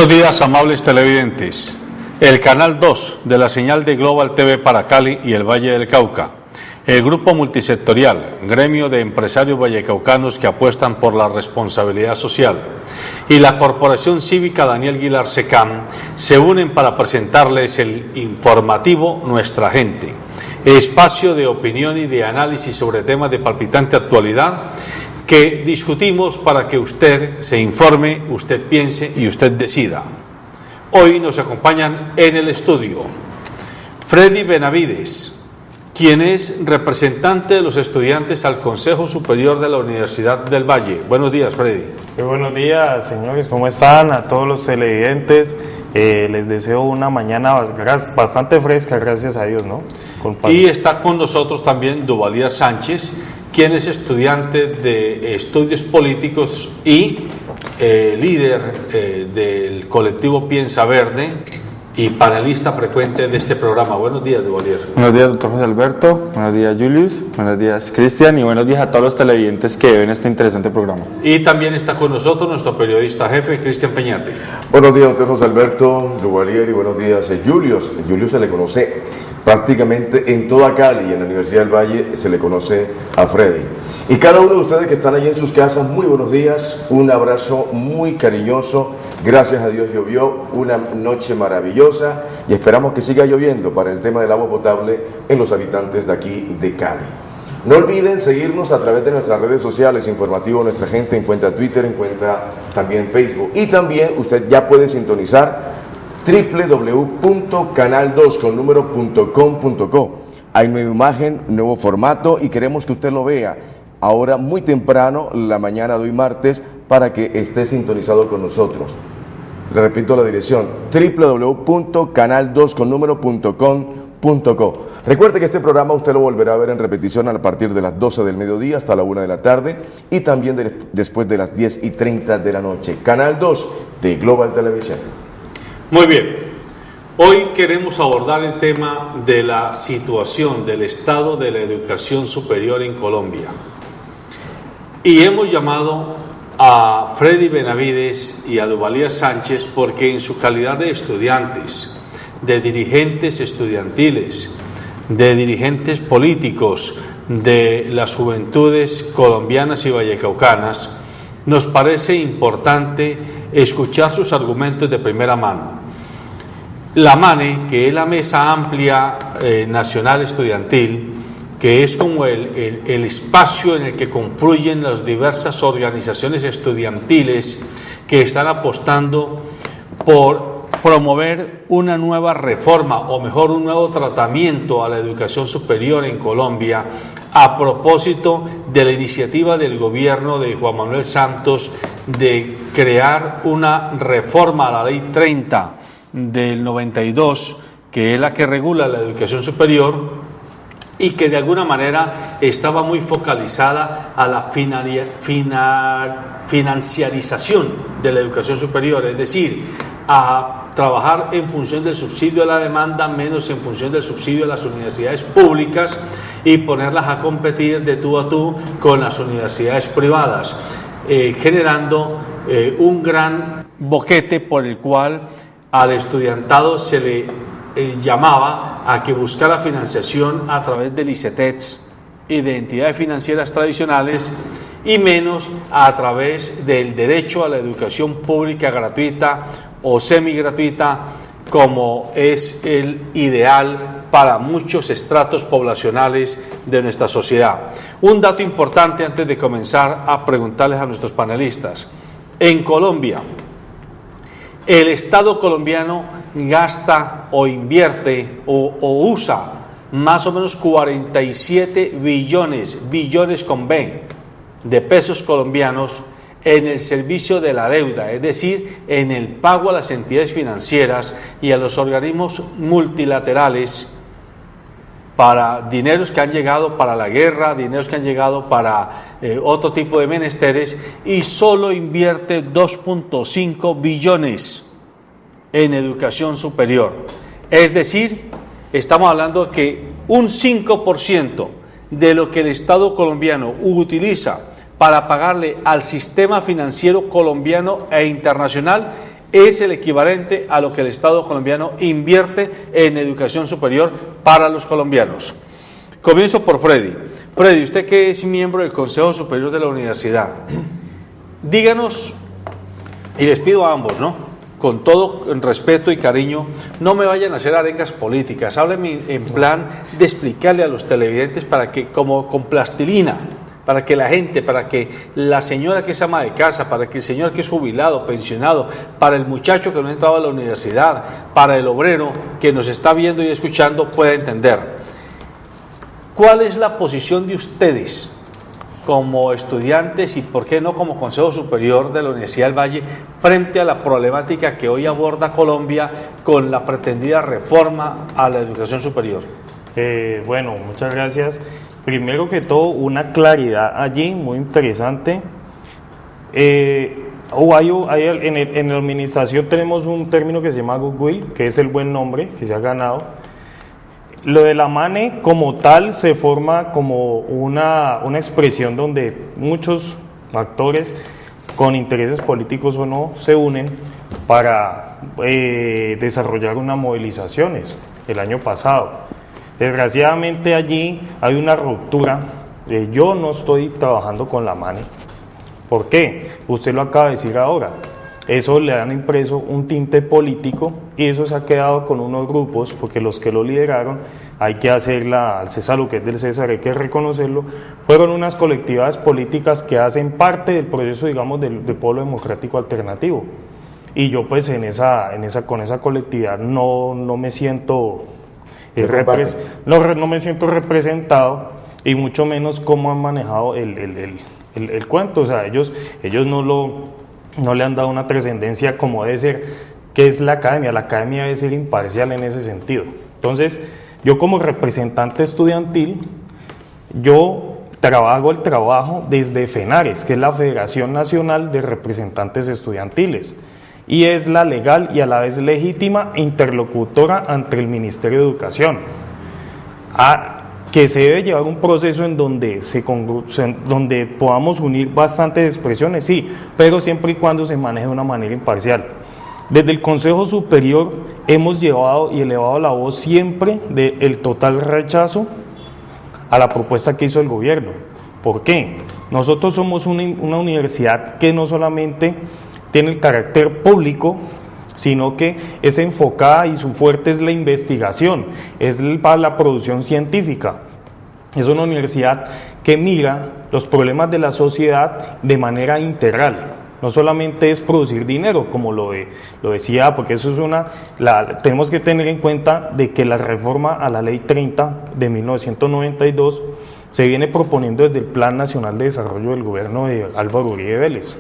Buenos días, amables televidentes. El canal 2 de la señal de Global TV para Cali y el Valle del Cauca. El grupo multisectorial, gremio de empresarios vallecaucanos que apuestan por la responsabilidad social, y la Corporación Cívica Daniel Guilar Secam se unen para presentarles el informativo Nuestra Gente, espacio de opinión y de análisis sobre temas de palpitante actualidad que discutimos para que usted se informe, usted piense y usted decida. Hoy nos acompañan en el estudio Freddy Benavides, quien es representante de los estudiantes al Consejo Superior de la Universidad del Valle. Buenos días, Freddy. Muy buenos días, señores, ¿cómo están? A todos los televidentes, les deseo una mañana bastante fresca, gracias a Dios, ¿no? Y está con nosotros también Duvalier Sánchez, quien es estudiante de estudios políticos y líder del colectivo Piensa Verde y panelista frecuente de este programa. Buenos días, Duvalier. Buenos días, doctor José Alberto. Buenos días, Julius. Buenos días, Cristian. Y buenos días a todos los televidentes que ven este interesante programa. Y también está con nosotros nuestro periodista jefe, Cristian Peñate. Buenos días, doctor José Alberto, Duvalier, y buenos días, Julius. Julius se le conoce prácticamente en toda Cali y en la Universidad del Valle se le conoce a Freddy. Y cada uno de ustedes que están allí en sus casas, muy buenos días, un abrazo muy cariñoso. Gracias a Dios llovió, una noche maravillosa y esperamos que siga lloviendo para el tema del agua potable en los habitantes de aquí de Cali. No olviden seguirnos a través de nuestras redes sociales, Informativo Nuestra Gente, encuentra Twitter, encuentra también Facebook, y también usted ya puede sintonizar www.canal2.com.co. Hay nueva imagen, nuevo formato y queremos que usted lo vea ahora muy temprano, la mañana de hoy martes, para que esté sintonizado con nosotros. Le repito la dirección, www.canal2.com.co. Recuerde que este programa usted lo volverá a ver en repetición a partir de las 12 del mediodía hasta la 1 de la tarde y también después de las 10:30 de la noche. Canal 2 de Global Televisión. Muy bien, hoy queremos abordar el tema de la situación del estado de la educación superior en Colombia. Y hemos llamado a Freddy Benavides y a Duvalier Sánchez porque en su calidad de estudiantes, de dirigentes estudiantiles, de dirigentes políticos de las juventudes colombianas y vallecaucanas, nos parece importante escuchar sus argumentos de primera mano. La MANE, que es la Mesa Amplia Nacional Estudiantil, que es como el espacio en el que confluyen las diversas organizaciones estudiantiles que están apostando por promover una nueva reforma, o mejor, un nuevo tratamiento a la educación superior en Colombia, a propósito de la iniciativa del gobierno de Juan Manuel Santos de crear una reforma a la Ley 30 del 92, que es la que regula la educación superior y que de alguna manera estaba muy focalizada a la financiarización de la educación superior, es decir, a trabajar en función del subsidio a la demanda, menos en función del subsidio a las universidades públicas y ponerlas a competir de tú a tú con las universidades privadas, generando un gran boquete por el cual al estudiantado se le llamaba a que buscara financiación a través del ICETEX y de entidades financieras tradicionales y menos a través del derecho a la educación pública gratuita o semigratuita, como es el ideal para muchos estratos poblacionales de nuestra sociedad. Un dato importante antes de comenzar a preguntarles a nuestros panelistas. En Colombia, el Estado colombiano gasta o invierte o usa más o menos 47 billones con B, de pesos colombianos en el servicio de la deuda, es decir, en el pago a las entidades financieras y a los organismos multilaterales para dineros que han llegado para la guerra, dineros que han llegado para otro tipo de menesteres, y solo invierte 2.5 billones en educación superior. Es decir, estamos hablando que un 5% de lo que el Estado colombiano utiliza para pagarle al sistema financiero colombiano e internacional es el equivalente a lo que el Estado colombiano invierte en educación superior para los colombianos. Comienzo por Freddy. Freddy, usted que es miembro del Consejo Superior de la Universidad, díganos, y les pido a ambos, ¿no?, con todo respeto y cariño, no me vayan a hacer arengas políticas, háblenme en plan de explicarle a los televidentes para que, como con plastilina, para que la gente, para que la señora que es ama de casa, para que el señor que es jubilado, pensionado, para el muchacho que no ha entrado a la universidad, para el obrero que nos está viendo y escuchando pueda entender. ¿Cuál es la posición de ustedes como estudiantes y por qué no como Consejo Superior de la Universidad del Valle frente a la problemática que hoy aborda Colombia con la pretendida reforma a la educación superior? Bueno, muchas gracias. Primero que todo, una claridad allí muy interesante. En la administración tenemos un término que se llama goodwill, que es el buen nombre que se ha ganado. Lo de la MANE como tal se forma como una expresión donde muchos actores con intereses políticos o no se unen para desarrollar unas movilizaciones el año pasado. Desgraciadamente allí hay una ruptura. Yo no estoy trabajando con la MANE. ¿Por qué? Usted lo acaba de decir ahora. Eso le han impreso un tinte político y eso se ha quedado con unos grupos, porque los que lo lideraron, hay que hacer al César lo que es del César, hay que reconocerlo, fueron unas colectividades políticas que hacen parte del proceso, digamos, del Polo Democrático Alternativo. Y yo pues con esa colectividad no me siento no me siento representado, y mucho menos cómo han manejado el cuento. O sea, ellos no le han dado una trascendencia como debe ser, que es la academia debe ser imparcial en ese sentido. Entonces, yo como representante estudiantil, yo hago el trabajo desde FENARES, que es la Federación Nacional de Representantes Estudiantiles, y es la legal y a la vez legítima interlocutora ante el Ministerio de Educación, que se debe llevar un proceso en donde donde podamos unir bastantes expresiones, sí, pero siempre y cuando se maneje de una manera imparcial. Desde el Consejo Superior hemos llevado y elevado la voz siempre del total rechazo a la propuesta que hizo el gobierno. ¿Por qué? Nosotros somos una universidad que no solamente tiene el carácter público, sino que es enfocada y su fuerte es la investigación, es para la producción científica. Es una universidad que mira los problemas de la sociedad de manera integral. No solamente es producir dinero, como lo decía, porque eso es tenemos que tener en cuenta de que la reforma a la Ley 30 de 1992 se viene proponiendo desde el Plan Nacional de Desarrollo del gobierno de Álvaro Uribe Vélez,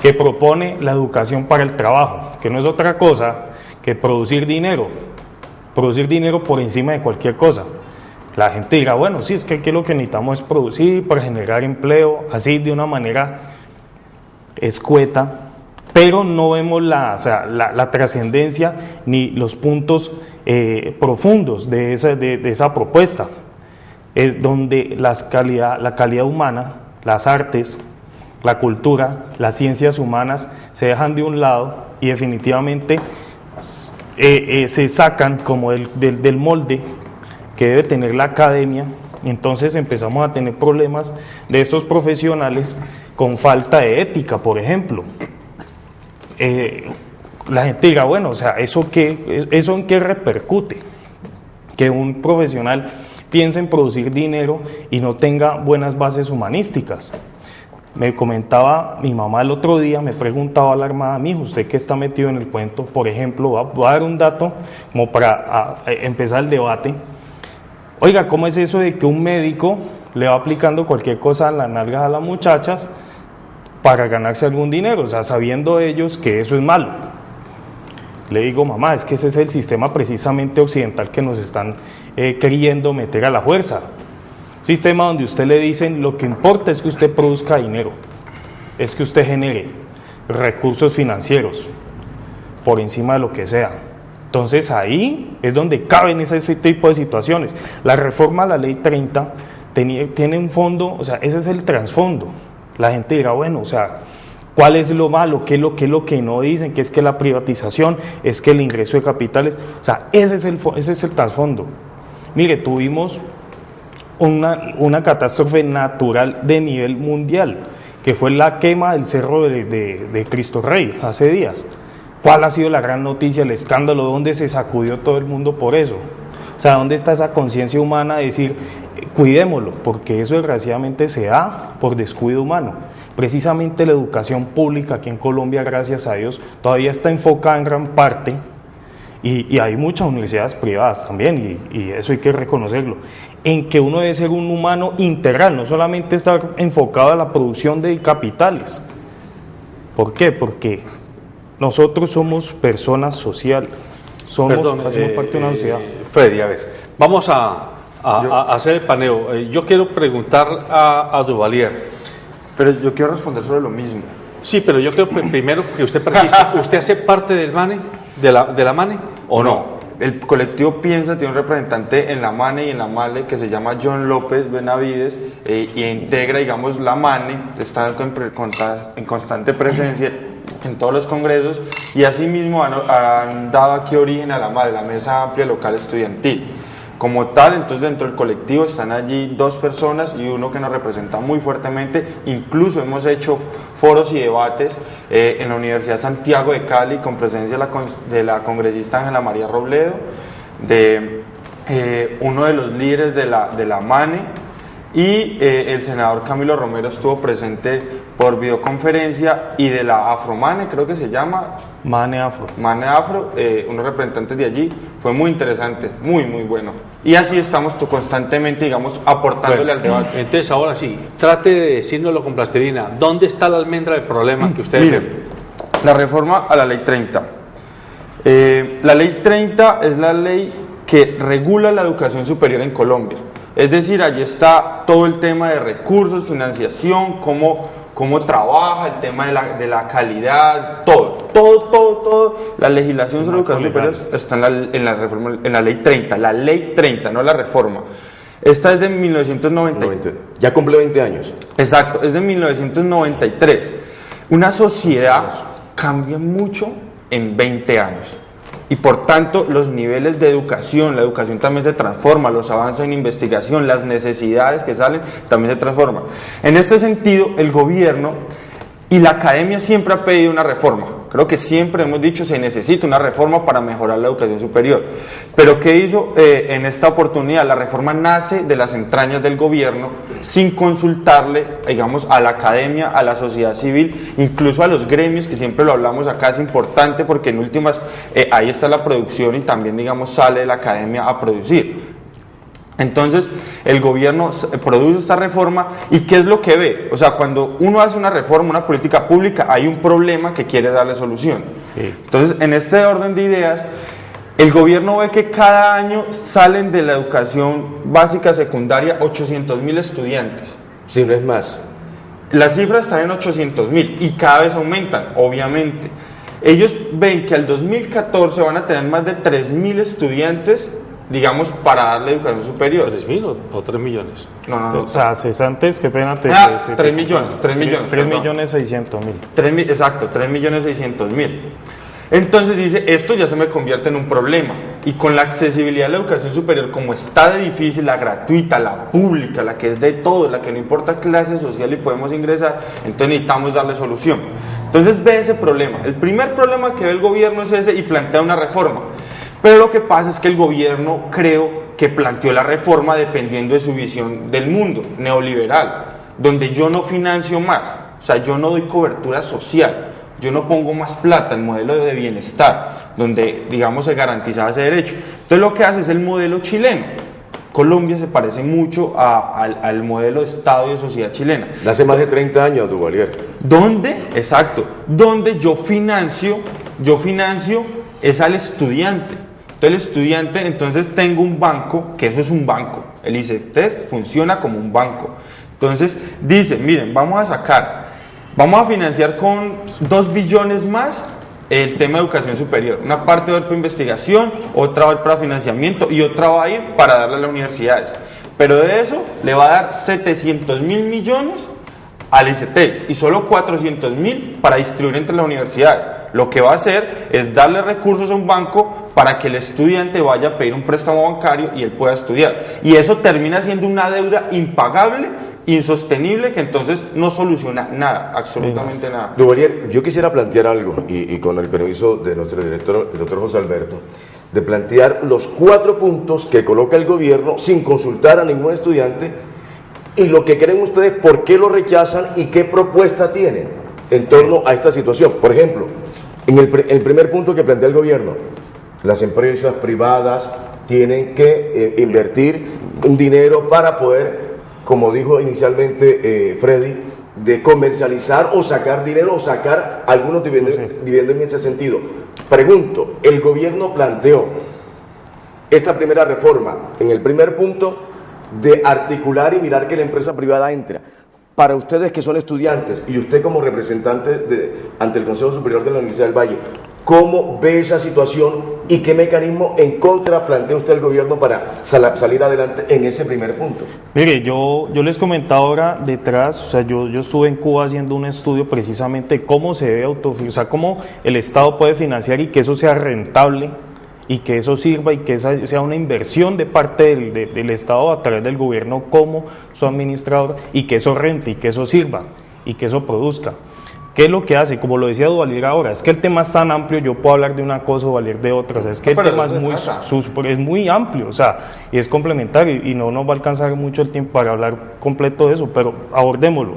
que propone la educación para el trabajo, que no es otra cosa que producir dinero por encima de cualquier cosa. La gente dirá, bueno, sí, es que aquí lo que necesitamos es producir para generar empleo, así de una manera escueta, pero no vemos la trascendencia ni los puntos profundos de esa propuesta, es donde la calidad humana, las artes, la cultura, las ciencias humanas se dejan de un lado y definitivamente se sacan como del molde que debe tener la academia. Entonces empezamos a tener problemas de estos profesionales con falta de ética, por ejemplo. La gente dirá, bueno, o sea, ¿eso en qué repercute? Que un profesional piense en producir dinero y no tenga buenas bases humanísticas. Me comentaba mi mamá el otro día, me preguntaba alarmada, mijo, ¿usted qué está metido en el cuento? Por ejemplo, voy a dar un dato como para empezar el debate. Oiga, ¿cómo es eso de que un médico le va aplicando cualquier cosa en las nalgas a las muchachas para ganarse algún dinero? O sea, sabiendo ellos que eso es malo. Le digo, mamá, es que ese es el sistema precisamente occidental que nos están queriendo meter a la fuerza. Sistema donde usted le dicen, lo que importa es que usted produzca dinero, es que usted genere recursos financieros por encima de lo que sea. Entonces ahí es donde caben ese tipo de situaciones. La reforma a la Ley 30 tiene un fondo, o sea, ese es el trasfondo. La gente dirá, bueno, o sea, ¿Cuál es lo malo? ¿Qué es lo que no dicen? ¿Qué es que la privatización? ¿Es que el ingreso de capitales? O sea, ese es el trasfondo. Mire, tuvimos una catástrofe natural de nivel mundial, que fue la quema del cerro de Cristo Rey hace días. ¿Cuál ha sido la gran noticia, el escándalo? ¿Dónde se sacudió todo el mundo por eso? O sea, ¿dónde está esa conciencia humana de decir, cuidémoslo? Porque eso desgraciadamente se da por descuido humano. Precisamente la educación pública aquí en Colombia, gracias a Dios, todavía está enfocada en gran parte, y hay muchas universidades privadas también, y eso hay que reconocerlo, en que uno debe ser un humano integral, no solamente estar enfocado a la producción de capitales. ¿Por qué? Porque nosotros somos personas sociales, hacemos parte de una sociedad. Freddy, a ver, vamos a hacer el paneo. Yo quiero preguntar a Duvalier. Pero yo quiero responder sobre lo mismo. Sí, pero yo creo primero que usted precise, ¿usted hace parte del MANE, de la MANE o no? El colectivo Piensa tiene un representante en la MANE y en la MALE que se llama John López Benavides, y integra, digamos, la MANE, está en constante presencia en todos los congresos, y asimismo han dado aquí origen a la MALE, la Mesa Amplia Local Estudiantil. Como tal, entonces dentro del colectivo están allí 2 personas y uno que nos representa muy fuertemente. Incluso hemos hecho foros y debates en la Universidad Santiago de Cali con presencia de la congresista Ángela María Robledo, de uno de los líderes de la MANE, y el senador Camilo Romero estuvo presente por videoconferencia, y de la Afromane, creo que se llama Mane Afro, unos representantes de allí. Fue muy interesante, muy bueno, y así estamos constantemente, digamos, aportándole al debate. Entonces ahora sí, trate de decírnoslo con plastilina. ¿Dónde está la almendra del problema que ustedes ven? La reforma a la ley 30. La ley 30 es la ley que regula la educación superior en Colombia. Es decir, allí está todo el tema de recursos, financiación, cómo trabaja, el tema de la calidad, todo. La legislación sobre educación superior está en la ley 30, no la reforma. Esta es de 1990. Ya cumple 20 años. Exacto, es de 1993. Una sociedad cambia mucho en 20 años. Y por tanto los niveles de educación, la educación también se transforma, los avances en investigación, las necesidades que salen también se transforman. En este sentido, el gobierno y la academia siempre ha pedido una reforma. Creo que siempre hemos dicho se necesita una reforma para mejorar la educación superior. Pero ¿qué hizo en esta oportunidad? La reforma nace de las entrañas del gobierno sin consultarle, digamos, a la academia, a la sociedad civil, incluso a los gremios, que siempre lo hablamos acá, es importante porque en últimas ahí está la producción y también, digamos, sale la academia a producir. Entonces el gobierno produce esta reforma, y ¿qué es lo que ve? O sea, cuando uno hace una reforma, una política pública, hay un problema que quiere darle solución. Sí. Entonces, en este orden de ideas, el gobierno ve que cada año salen de la educación básica secundaria 800.000 estudiantes. Si no es más. Las cifras están en 800.000 y cada vez aumentan, obviamente. Ellos ven que al 2014 van a tener más de 3.000 estudiantes, digamos, para darle educación superior. ¿3.000 o 3 millones? No. O sea, cesantes, qué pena. 3 millones. 3.600.000. Exacto, 3.600.000. Entonces dice, esto ya se me convierte en un problema. Y con la accesibilidad a la educación superior, como está de difícil, la gratuita, la pública, la que es de todo, la que no importa clase social y podemos ingresar, entonces necesitamos darle solución. Entonces ve ese problema. El primer problema que ve el gobierno es ese, y plantea una reforma. Pero lo que pasa es que el gobierno, creo que planteó la reforma dependiendo de su visión del mundo, neoliberal, donde yo no financio más, o sea, yo no doy cobertura social, yo no pongo más plata, el modelo de bienestar, donde, digamos, se garantizaba ese derecho. Entonces lo que hace es el modelo chileno. Colombia se parece mucho al modelo de Estado y de sociedad chilena. De hace más de 30 años, Duvalier. ¿Dónde? Exacto. Donde yo financio es al estudiante. El estudiante, entonces tengo un banco, que eso es un banco, el ICETES funciona como un banco. Entonces dice, miren, vamos a financiar con 2 billones más el tema de educación superior. Una parte va a ir para investigación, otra va a ir para financiamiento y otra va a ir para darle a las universidades. Pero de eso le va a dar 700.000 millones al ICETEX y solo 400.000 para distribuir entre las universidades. Lo que va a hacer es darle recursos a un banco para que el estudiante vaya a pedir un préstamo bancario y él pueda estudiar. Y eso termina siendo una deuda impagable, insostenible, que entonces no soluciona nada, absolutamente nada. Duvalier, yo quisiera plantear algo, y con el permiso de nuestro director, el doctor José Alberto, de plantear los 4 puntos que coloca el gobierno sin consultar a ningún estudiante, y lo que creen ustedes, por qué lo rechazan y qué propuesta tienen en torno a esta situación. Por ejemplo, en el primer punto que plantea el gobierno, las empresas privadas tienen que invertir un dinero para poder, como dijo inicialmente Freddy, de comercializar o sacar dinero o sacar algunos dividendos en ese sentido. Pregunto, el gobierno planteó esta primera reforma en el primer punto de articular y mirar que la empresa privada entra. Para ustedes que son estudiantes y usted como representante ante el Consejo Superior de la Universidad del Valle, ¿cómo ve esa situación y qué mecanismo en contra plantea usted el gobierno para salir adelante en ese primer punto? Mire, yo les comentaba ahora detrás, o sea, yo estuve en Cuba haciendo un estudio precisamente cómo se debe o sea, cómo el Estado puede financiar y que eso sea rentable y que eso sirva y que esa sea una inversión de parte del Estado a través del gobierno como su administrador y que eso rente y que eso sirva y que eso produzca. ¿Qué es lo que hace? Como lo decía Duvalier ahora, es que el tema es tan amplio, yo puedo hablar de una cosa o Duvalier de otra, o sea, es que el tema es muy amplio, o sea, y es complementario y no nos va a alcanzar mucho el tiempo para hablar completo de eso, pero abordémoslo.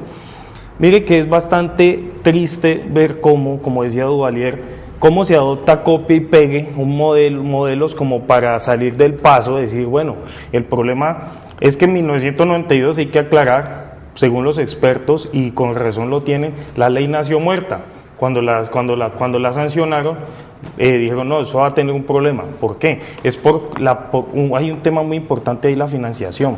Mire que es bastante triste ver cómo, como decía Duvalier, cómo se adopta copia y pegue modelos como para salir del paso, decir, bueno, el problema es que en 1992 hay que aclarar, según los expertos, y con razón lo tienen, la ley nació muerta. Cuando la sancionaron, dijeron, no, eso va a tener un problema. ¿Por qué? Hay un tema muy importante ahí, la financiación.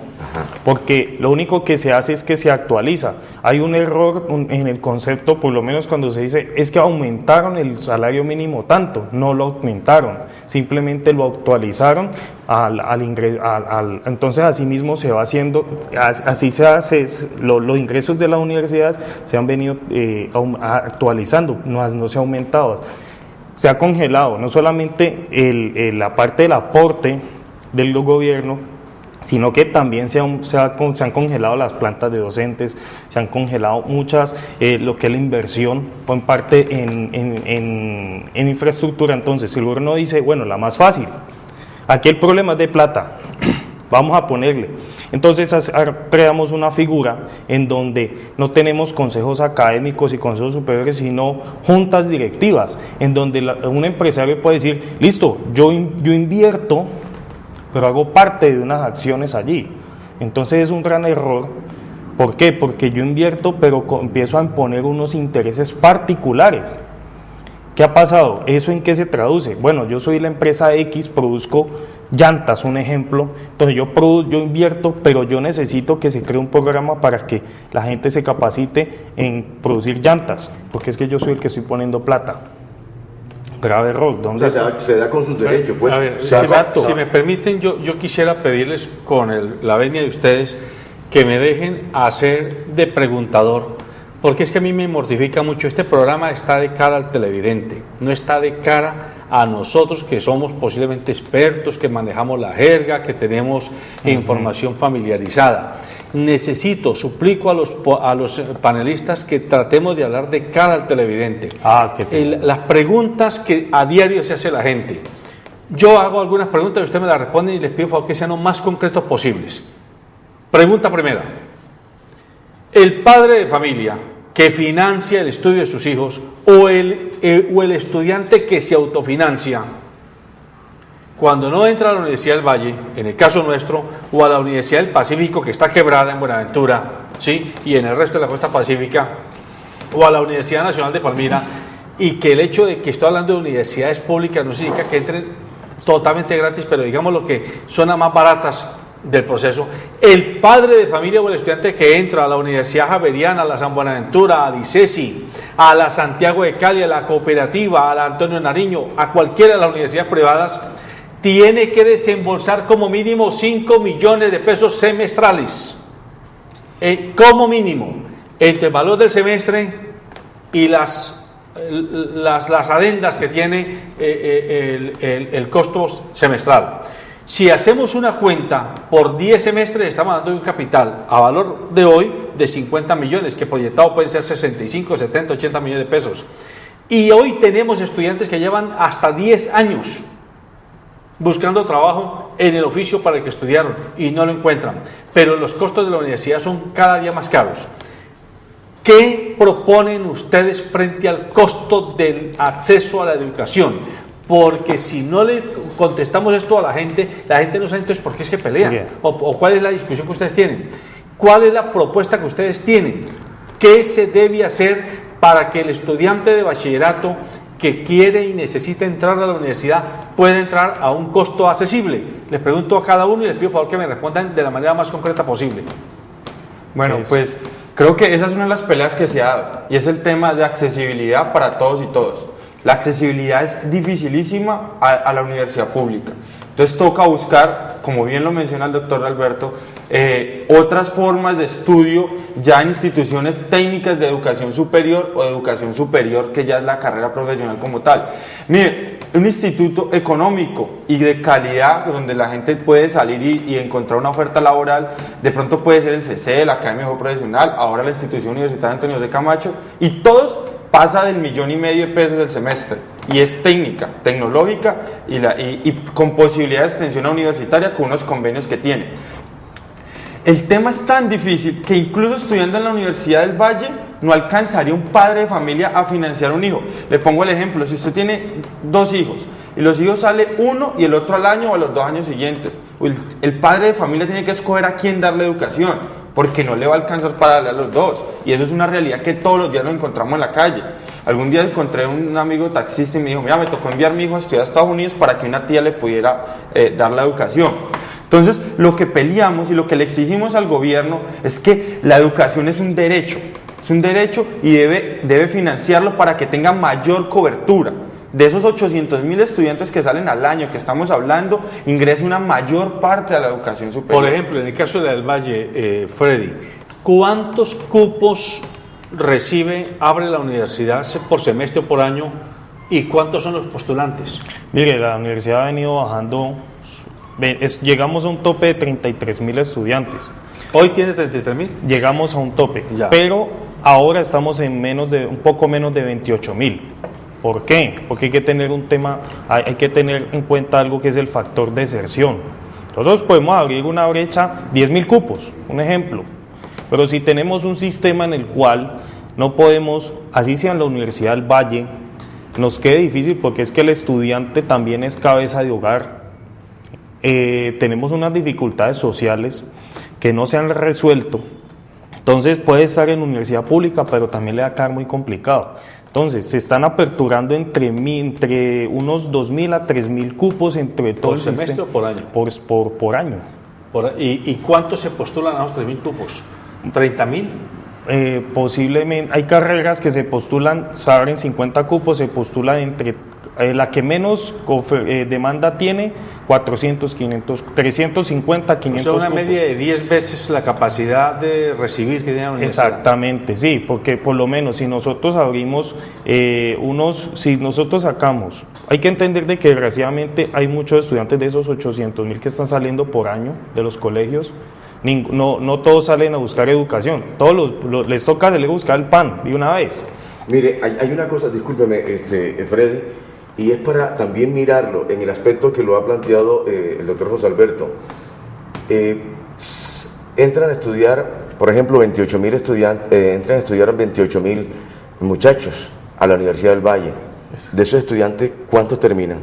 Porque lo único que se hace es que se actualiza. Hay un error en el concepto, por lo menos cuando se dice, es que aumentaron el salario mínimo tanto. No lo aumentaron, simplemente lo actualizaron al ingreso. Entonces, así mismo se va haciendo, así se hace, los ingresos de las universidades se han venido actualizando, no se ha aumentado. Se ha congelado no solamente la parte del aporte del gobierno, sino que también se han congelado las plantas de docentes, se han congelado muchas, lo que es la inversión, en parte en infraestructura. Entonces, el gobierno dice, bueno, la más fácil, aquí el problema es de plata, vamos a ponerle. Entonces creamos una figura en donde no tenemos consejos académicos y consejos superiores, sino juntas directivas, en donde un empresario puede decir, listo, yo invierto, pero hago parte de unas acciones allí. Entonces es un gran error. ¿Por qué? Porque yo invierto, pero empiezo a imponer unos intereses particulares. ¿Qué ha pasado? ¿Eso en qué se traduce? Bueno, yo soy la empresa X, produzco llantas, un ejemplo. Entonces yo invierto, pero yo necesito que se cree un programa para que la gente se capacite en producir llantas, porque es que yo soy el que estoy poniendo plata. Grave error. ¿Dónde se da con sus derechos? Pues. A ver, si me permiten, yo quisiera pedirles con la venia de ustedes que me dejen hacer de preguntador, porque es que a mí me mortifica mucho. Este programa está de cara al televidente, no está de cara a nosotros que somos posiblemente expertos, que manejamos la jerga, que tenemos información familiarizada. Suplico a los panelistas que tratemos de hablar de cara al televidente. Las preguntas que a diario se hace la gente. Yo hago algunas preguntas y ustedes me las responden y les pido por favor que sean lo más concretos posibles. Pregunta primera. El padre de familia que financia el estudio de sus hijos o el estudiante que se autofinancia, cuando no entra a la Universidad del Valle, en el caso nuestro, o a la Universidad del Pacífico, que está quebrada en Buenaventura, ¿sí?, y en el resto de la costa pacífica, o a la Universidad Nacional de Palmira, y que el hecho de que estoy hablando de universidades públicas no significa que entren totalmente gratis, pero digamos lo que son las más baratas del proceso. El padre de familia o el estudiante que entra a la Universidad Javeriana, a la San Buenaventura, a la ICESI, a la Santiago de Cali, a la Cooperativa, a la Antonio Nariño, a cualquiera de las universidades privadas, tiene que desembolsar como mínimo 5 millones de pesos semestrales, como mínimo. entre el valor del semestre y las adendas que tiene el costo semestral. Si hacemos una cuenta por 10 semestres, estamos hablando de un capital a valor de hoy de 50 millones, que proyectado pueden ser 65, 70, 80 millones de pesos. Y hoy tenemos estudiantes que llevan hasta 10 años buscando trabajo en el oficio para el que estudiaron y no lo encuentran. Pero los costos de la universidad son cada día más caros. ¿Qué proponen ustedes frente al costo del acceso a la educación? Porque si no le contestamos esto a la gente no sabe entonces por qué es que pelean, o cuál es la discusión que ustedes tienen, cuál es la propuesta que ustedes tienen, qué se debe hacer para que el estudiante de bachillerato que quiere y necesita entrar a la universidad pueda entrar a un costo accesible. Les pregunto a cada uno y les pido por favor que me respondan de la manera más concreta posible. Bueno, pues creo que esa es una de las peleas que se ha dado, y es el tema de accesibilidad para todos y todos. La accesibilidad es dificilísima a la universidad pública. Entonces toca buscar, como bien lo menciona el doctor Alberto, otras formas de estudio ya en instituciones técnicas de educación superior o de educación superior, que ya es la carrera profesional como tal. Mire, un instituto económico y de calidad donde la gente puede salir y encontrar una oferta laboral, de pronto puede ser el CC, la Academia Profesional, ahora la Institución Universitaria Antonio José Camacho, y todos pasa del 1,5 millones de pesos el semestre, y es técnica, tecnológica y con posibilidad de extensión universitaria con unos convenios que tiene. El tema es tan difícil que incluso estudiando en la Universidad del Valle no alcanzaría un padre de familia a financiar un hijo. Le pongo el ejemplo: si usted tiene 2 hijos y los hijos sale uno y el otro al año o a los 2 años siguientes, el padre de familia tiene que escoger a quién darle educación, porque no le va a alcanzar para darle a los 2, y eso es una realidad que todos los días nos encontramos en la calle. Algún día encontré un amigo taxista y me dijo: mira, me tocó enviar a mi hijo a estudiar a Estados Unidos para que una tía le pudiera dar la educación. Entonces, lo que peleamos y lo que le exigimos al gobierno es que la educación es un derecho y debe financiarlo para que tenga mayor cobertura. De esos 800.000 estudiantes que salen al año que estamos hablando, ingresa una mayor parte a la educación superior. Por ejemplo, en el caso del Valle, Freddy, ¿cuántos cupos abre la universidad por semestre o por año, y cuántos son los postulantes? Mire, la universidad ha venido bajando, llegamos a un tope de 33.000 estudiantes. ¿Hoy tiene 33.000? Llegamos a un tope, ya. Pero ahora estamos en un poco menos de 28.000. ¿Por qué? Porque hay que tener en cuenta algo que es el factor deserción. Nosotros podemos abrir una brecha, 10.000 cupos, un ejemplo, pero si tenemos un sistema en el cual no podemos, así sea en la Universidad del Valle, nos quede difícil, porque es que el estudiante también es cabeza de hogar. Tenemos unas dificultades sociales que no se han resuelto. Entonces puede estar en universidad pública, pero también le va a quedar muy complicado. Entonces se están aperturando entre unos 2.000 a 3.000 cupos entre todo el semestre sistema, o por año. Por año. ¿Y cuántos se postulan a los 3.000 cupos? ¿30.000? Posiblemente. Hay carreras que se postulan, se abren 50 cupos, se postulan entre la que menos demanda tiene, 400, 500, 350, 500 o sea, una cupos. media de 10 veces la capacidad de recibir que tiene la universidad. Exactamente, sí, porque por lo menos si nosotros abrimos si nosotros sacamos, hay que entender de que desgraciadamente hay muchos estudiantes de esos 800.000 que están saliendo por año de los colegios. No todos salen a buscar educación, todos les toca salir a buscar el pan de una vez. Mire, hay una cosa, discúlpeme, Freddy, y es para también mirarlo en el aspecto que lo ha planteado el doctor José Alberto. Entran a estudiar, por ejemplo, 28.000 estudiantes, entran a estudiar 28.000 muchachos a la Universidad del Valle. De esos estudiantes, ¿cuántos terminan?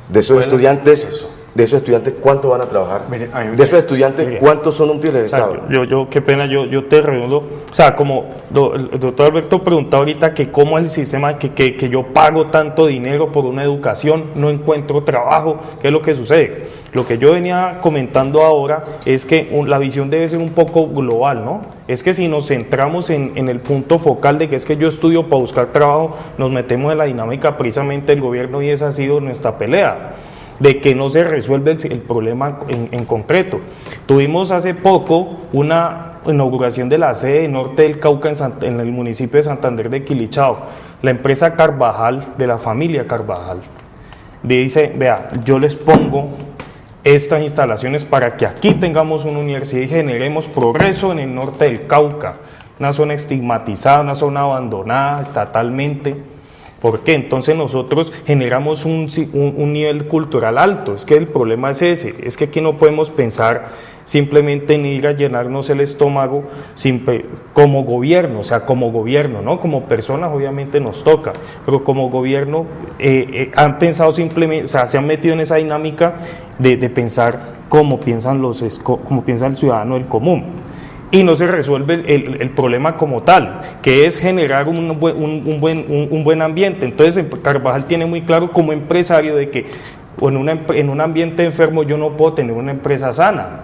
De esos estudiantes, ¿cuántos van a trabajar? Mire, de esos estudiantes, ¿cuántos son útiles al Estado? Qué pena, yo te reúno. O sea, como el doctor Alberto preguntó ahorita que cómo es el sistema, que yo pago tanto dinero por una educación, no encuentro trabajo, ¿qué es lo que sucede? Lo que yo venía comentando ahora es que la visión debe ser un poco global, ¿no? Es que si nos centramos en el punto focal de que es que yo estudio para buscar trabajo, nos metemos en la dinámica precisamente del gobierno, y esa ha sido nuestra pelea, de que no se resuelve el problema en concreto. Tuvimos hace poco una inauguración de la sede de Norte del Cauca en el municipio de Santander de Quilichao, la empresa Carvajal, de la familia Carvajal, dice, vea, yo les pongo estas instalaciones para que aquí tengamos una universidad y generemos progreso en el norte del Cauca, una zona estigmatizada, una zona abandonada estatalmente. ¿Por qué? Entonces nosotros generamos un nivel cultural alto. Es que el problema es ese, es que aquí no podemos pensar simplemente en ir a llenarnos el estómago como gobierno, o sea, como gobierno, ¿no? Como personas obviamente nos toca, pero como gobierno han pensado simplemente, o sea, se han metido en esa dinámica de pensar cómo piensan cómo piensa el ciudadano del común. Y no se resuelve el problema como tal, que es generar un buen ambiente. Entonces Carvajal tiene muy claro como empresario de que en un ambiente enfermo yo no puedo tener una empresa sana,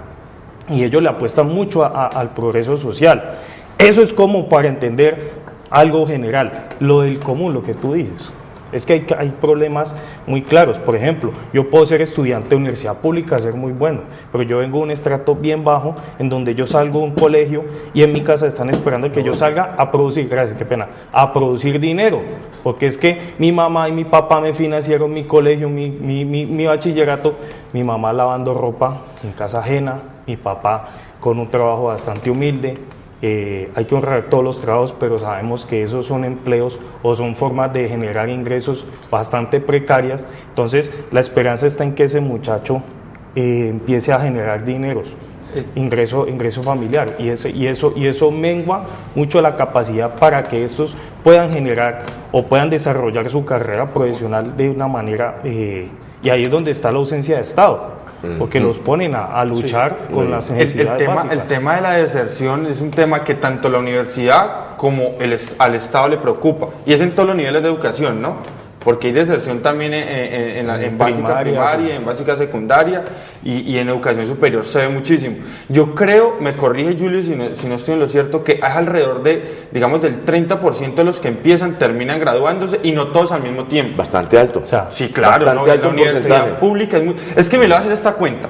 y ellos le apuestan mucho al progreso social. Eso es como para entender algo general. Lo del común, lo que tú dices, es que hay problemas muy claros. Por ejemplo, yo puedo ser estudiante de universidad pública, ser muy bueno, pero yo vengo de un estrato bien bajo, en donde yo salgo de un colegio y en mi casa están esperando que yo salga a producir, gracias, qué pena, a producir dinero, porque es que mi mamá y mi papá me financiaron mi colegio, mi bachillerato, mi mamá lavando ropa en casa ajena, mi papá con un trabajo bastante humilde. Hay que honrar todos los trabajos, pero sabemos que esos son empleos o son formas de generar ingresos bastante precarias. Entonces la esperanza está en que ese muchacho empiece a generar dineros, ingreso familiar, y eso mengua mucho la capacidad para que estos puedan generar o puedan desarrollar su carrera profesional de una manera, y ahí es donde está la ausencia de Estado, porque los ponen a luchar con las necesidades básicas. El tema de la deserción es un tema que tanto la universidad como al Estado le preocupa, y es en todos los niveles de educación, ¿no? Porque hay deserción también en básica primaria, en básica secundaria y en educación superior se ve muchísimo. Yo creo, me corrige Julio si no estoy en lo cierto, que es alrededor de, digamos, del 30% de los que empiezan, terminan graduándose, y no todos al mismo tiempo. Bastante alto. O sea, sí, claro, bastante ¿no? alto La universidad porcentaje. pública es que me lo voy a hacer esta cuenta.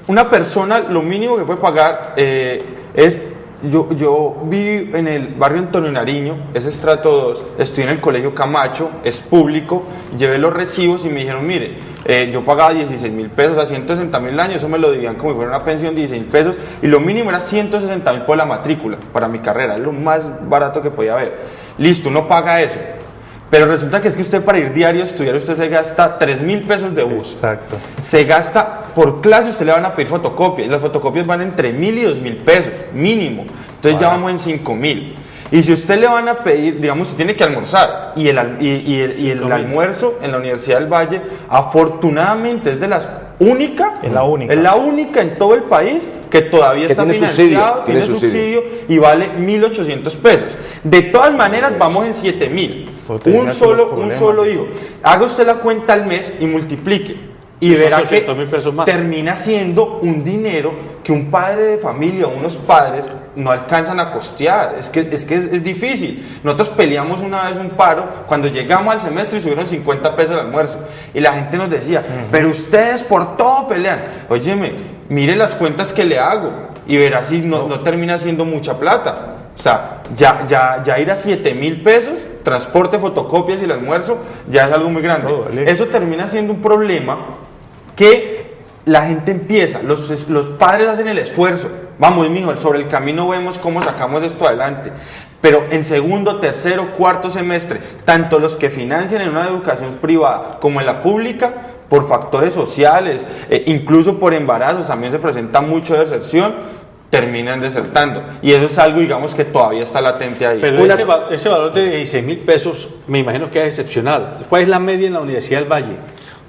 Una persona, lo mínimo que puede pagar es... Yo vi en el barrio Antonio Nariño, es estrato 2, estudié en el colegio Camacho, es público, llevé los recibos y me dijeron, mire, yo pagaba 16.000 pesos a 160.000 al año, eso me lo divían como si fuera una pensión, 16.000 pesos, y lo mínimo era 160.000 por la matrícula para mi carrera, es lo más barato que podía haber. Listo, uno paga eso. Pero resulta que es que usted para ir diario a estudiar, usted se gasta 3.000 pesos de bus. Exacto. Se gasta, por clase usted le van a pedir fotocopias, y las fotocopias van entre 1.000 y 2.000 pesos, mínimo. Entonces ya vamos en 5.000. Y si usted le van a pedir, digamos, usted tiene que almorzar, y el almuerzo en la Universidad del Valle, afortunadamente es de las únicas, es la única en todo el país que todavía está financiado, tiene subsidio y vale 1.800 pesos. De todas maneras vamos en 7.000. Un solo hijo. Haga usted la cuenta al mes y multiplique. Y verá que termina siendo un dinero que un padre de familia o unos padres no alcanzan a costear. Es que es difícil. Nosotros peleamos una vez un paro cuando llegamos al semestre y subieron 50 pesos el almuerzo. Y la gente nos decía, pero ustedes por todo pelean. Óyeme, mire las cuentas que le hago y verá si no termina siendo mucha plata. O sea, ya ir a 7.000 pesos, transporte, fotocopias y el almuerzo, ya es algo muy grande. Eso termina siendo un problema que la gente empieza, los padres hacen el esfuerzo. Vamos, mijo, sobre el camino vemos cómo sacamos esto adelante. Pero en segundo, tercero, cuarto semestre, tanto los que financian en una educación privada como en la pública, por factores sociales, incluso por embarazos, también se presenta mucho deserción, terminan desertando, y eso es algo, digamos, que todavía está latente ahí. Pero ese valor de 16.000 pesos me imagino que es excepcional. ¿Cuál es la media en la Universidad del Valle?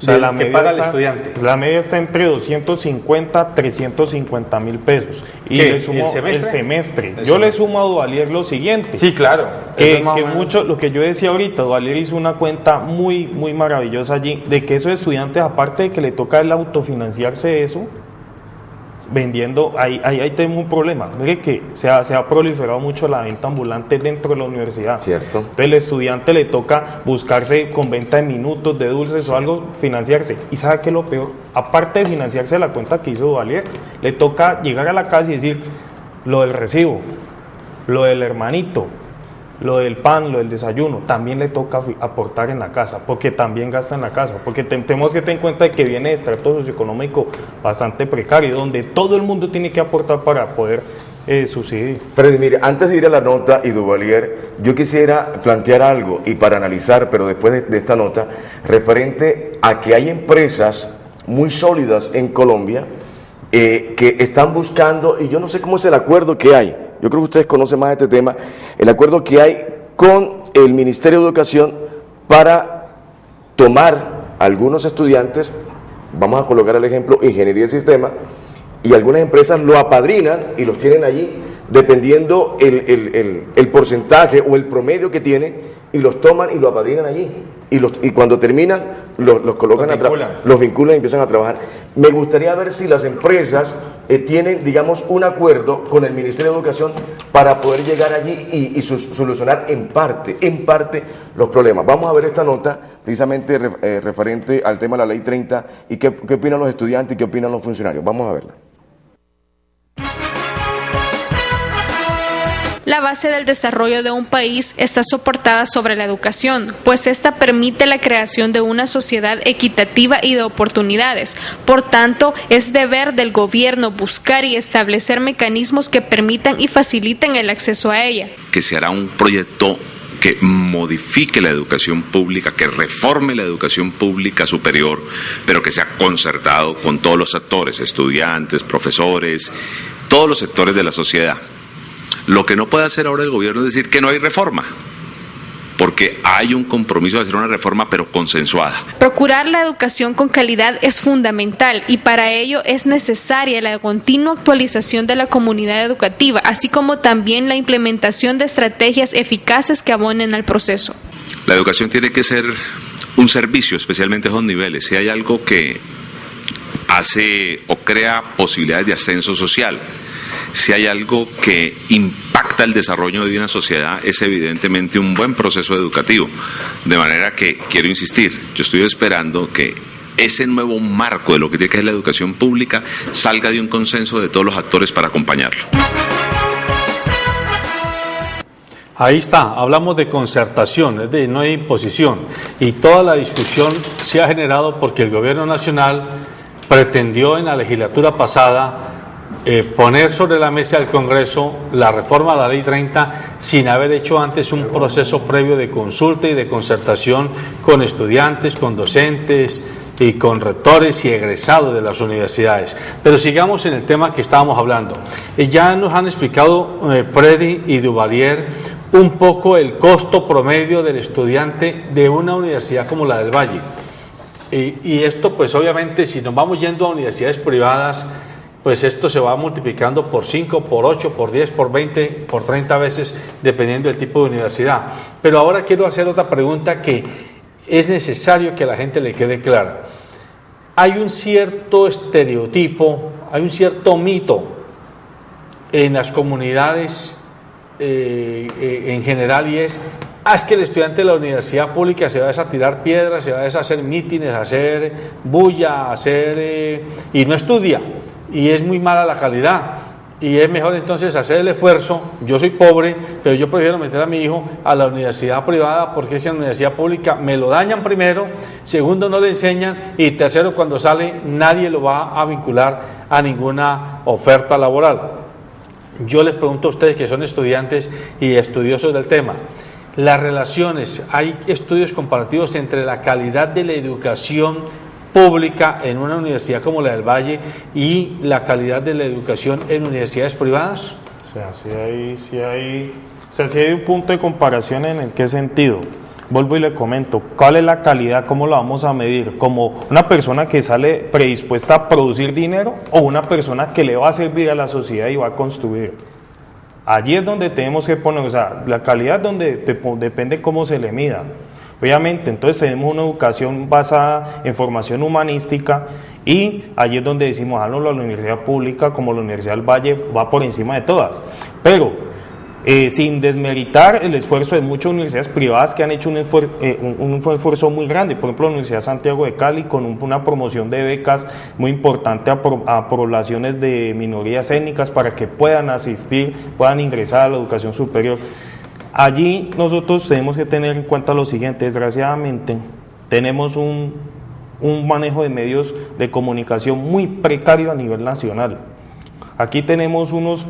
O sea, la que paga el estudiante. La media está entre 250 a 350 mil pesos. Y le sumo el semestre. Yo le sumo a Duvalier lo siguiente. Sí, claro. Que mucho, lo que yo decía ahorita, Duvalier hizo una cuenta muy maravillosa allí, de que esos estudiantes, aparte de que le toca el autofinanciarse eso, vendiendo, ahí tenemos un problema. Mire que se ha proliferado mucho la venta ambulante dentro de la universidad. Cierto. Entonces el estudiante le toca buscarse con venta de minutos, de dulces o algo, financiarse. ¿Y sabe qué es lo peor? Aparte de financiarse la cuenta que hizo Duvalier, le toca llegar a la casa y decir lo del recibo, lo del hermanito, lo del pan, lo del desayuno, también le toca aportar en la casa, porque también gasta en la casa, porque tenemos que tener en cuenta que viene de estrato socioeconómico bastante precario, donde todo el mundo tiene que aportar para poder subsidiar. Freddy, mire, antes de ir a la nota y Duvalier, yo quisiera plantear algo y para analizar, pero después de esta nota, referente a que hay empresas muy sólidas en Colombia que están buscando, y yo no sé cómo es el acuerdo que hay. Yo creo que ustedes conocen más de este tema, el acuerdo que hay con el Ministerio de Educación para tomar algunos estudiantes, vamos a colocar el ejemplo, ingeniería de sistema, y algunas empresas lo apadrinan y los tienen allí, dependiendo el porcentaje o el promedio que tiene, y los toman y lo apadrinan allí. Y cuando terminan, los colocan los vinculan y empiezan a trabajar. Me gustaría ver si las empresas tienen, digamos, un acuerdo con el Ministerio de Educación para poder llegar allí y solucionar en parte los problemas. Vamos a ver esta nota precisamente referente al tema de la Ley 30 y qué opinan los estudiantes y qué opinan los funcionarios. Vamos a verla. La base del desarrollo de un país está soportada sobre la educación, pues esta permite la creación de una sociedad equitativa y de oportunidades. Por tanto, es deber del gobierno buscar y establecer mecanismos que permitan y faciliten el acceso a ella. Que se hará un proyecto que modifique la educación pública, que reforme la educación pública superior, pero que sea concertado con todos los actores, estudiantes, profesores, todos los sectores de la sociedad. Lo que no puede hacer ahora el gobierno es decir que no hay reforma, porque hay un compromiso de hacer una reforma, pero consensuada. Procurar la educación con calidad es fundamental y para ello es necesaria la continua actualización de la comunidad educativa, así como también la implementación de estrategias eficaces que abonen al proceso. La educación tiene que ser un servicio, especialmente a esos niveles. Si hay algo que hace o crea posibilidades de ascenso social, si hay algo que impacta el desarrollo de una sociedad, es evidentemente un buen proceso educativo. De manera que, quiero insistir, yo estoy esperando que ese nuevo marco de lo que tiene que ser la educación pública salga de un consenso de todos los actores para acompañarlo. Ahí está, hablamos de concertación, no de imposición, y toda la discusión se ha generado porque el gobierno nacional pretendió en la legislatura pasada poner sobre la mesa del Congreso la reforma de la Ley 30 sin haber hecho antes un proceso previo de consulta y de concertación con estudiantes, con docentes y con rectores y egresados de las universidades. Pero sigamos en el tema que estábamos hablando. Ya nos han explicado Freddy y Duvalier un poco el costo promedio del estudiante de una universidad como la del Valle. Y esto pues obviamente si nos vamos yendo a universidades privadas, pues esto se va multiplicando por 5, por 8, por 10, por 20, por 30 veces, dependiendo del tipo de universidad. Pero ahora quiero hacer otra pregunta que es necesario que a la gente le quede clara. Hay un cierto estereotipo, hay un cierto mito en las comunidades en general y es que el estudiante de la universidad pública se va a tirar piedras, se va a hacer mítines, a hacer bulla, y no estudia. Y es muy mala la calidad y es mejor entonces hacer el esfuerzo. Yo soy pobre, pero yo prefiero meter a mi hijo a la universidad privada porque si en la universidad pública me lo dañan primero, segundo no le enseñan y tercero cuando sale nadie lo va a vincular a ninguna oferta laboral. Yo les pregunto a ustedes que son estudiantes y estudiosos del tema, las relaciones, hay estudios comparativos entre la calidad de la educación pública en una universidad como la del Valle y la calidad de la educación en universidades privadas? O sea, sí hay un punto de comparación. ¿En qué sentido? Vuelvo y le comento, ¿cuál es la calidad? ¿Cómo la vamos a medir? ¿Como una persona que sale predispuesta a producir dinero o una persona que le va a servir a la sociedad y va a construir? Allí es donde tenemos que poner, o sea, la calidad depende cómo se le mida. Obviamente, entonces tenemos una educación basada en formación humanística Y allí es donde decimos, la universidad pública como la Universidad del Valle va por encima de todas. Pero sin desmeritar el esfuerzo de muchas universidades privadas que han hecho un esfuerzo muy grande, por ejemplo la Universidad Santiago de Cali con una promoción de becas muy importante a poblaciones de minorías étnicas para que puedan asistir, puedan ingresar a la educación superior. Allí nosotros tenemos que tener en cuenta lo siguiente: desgraciadamente tenemos un manejo de medios de comunicación muy precario a nivel nacional. Aquí tenemos unos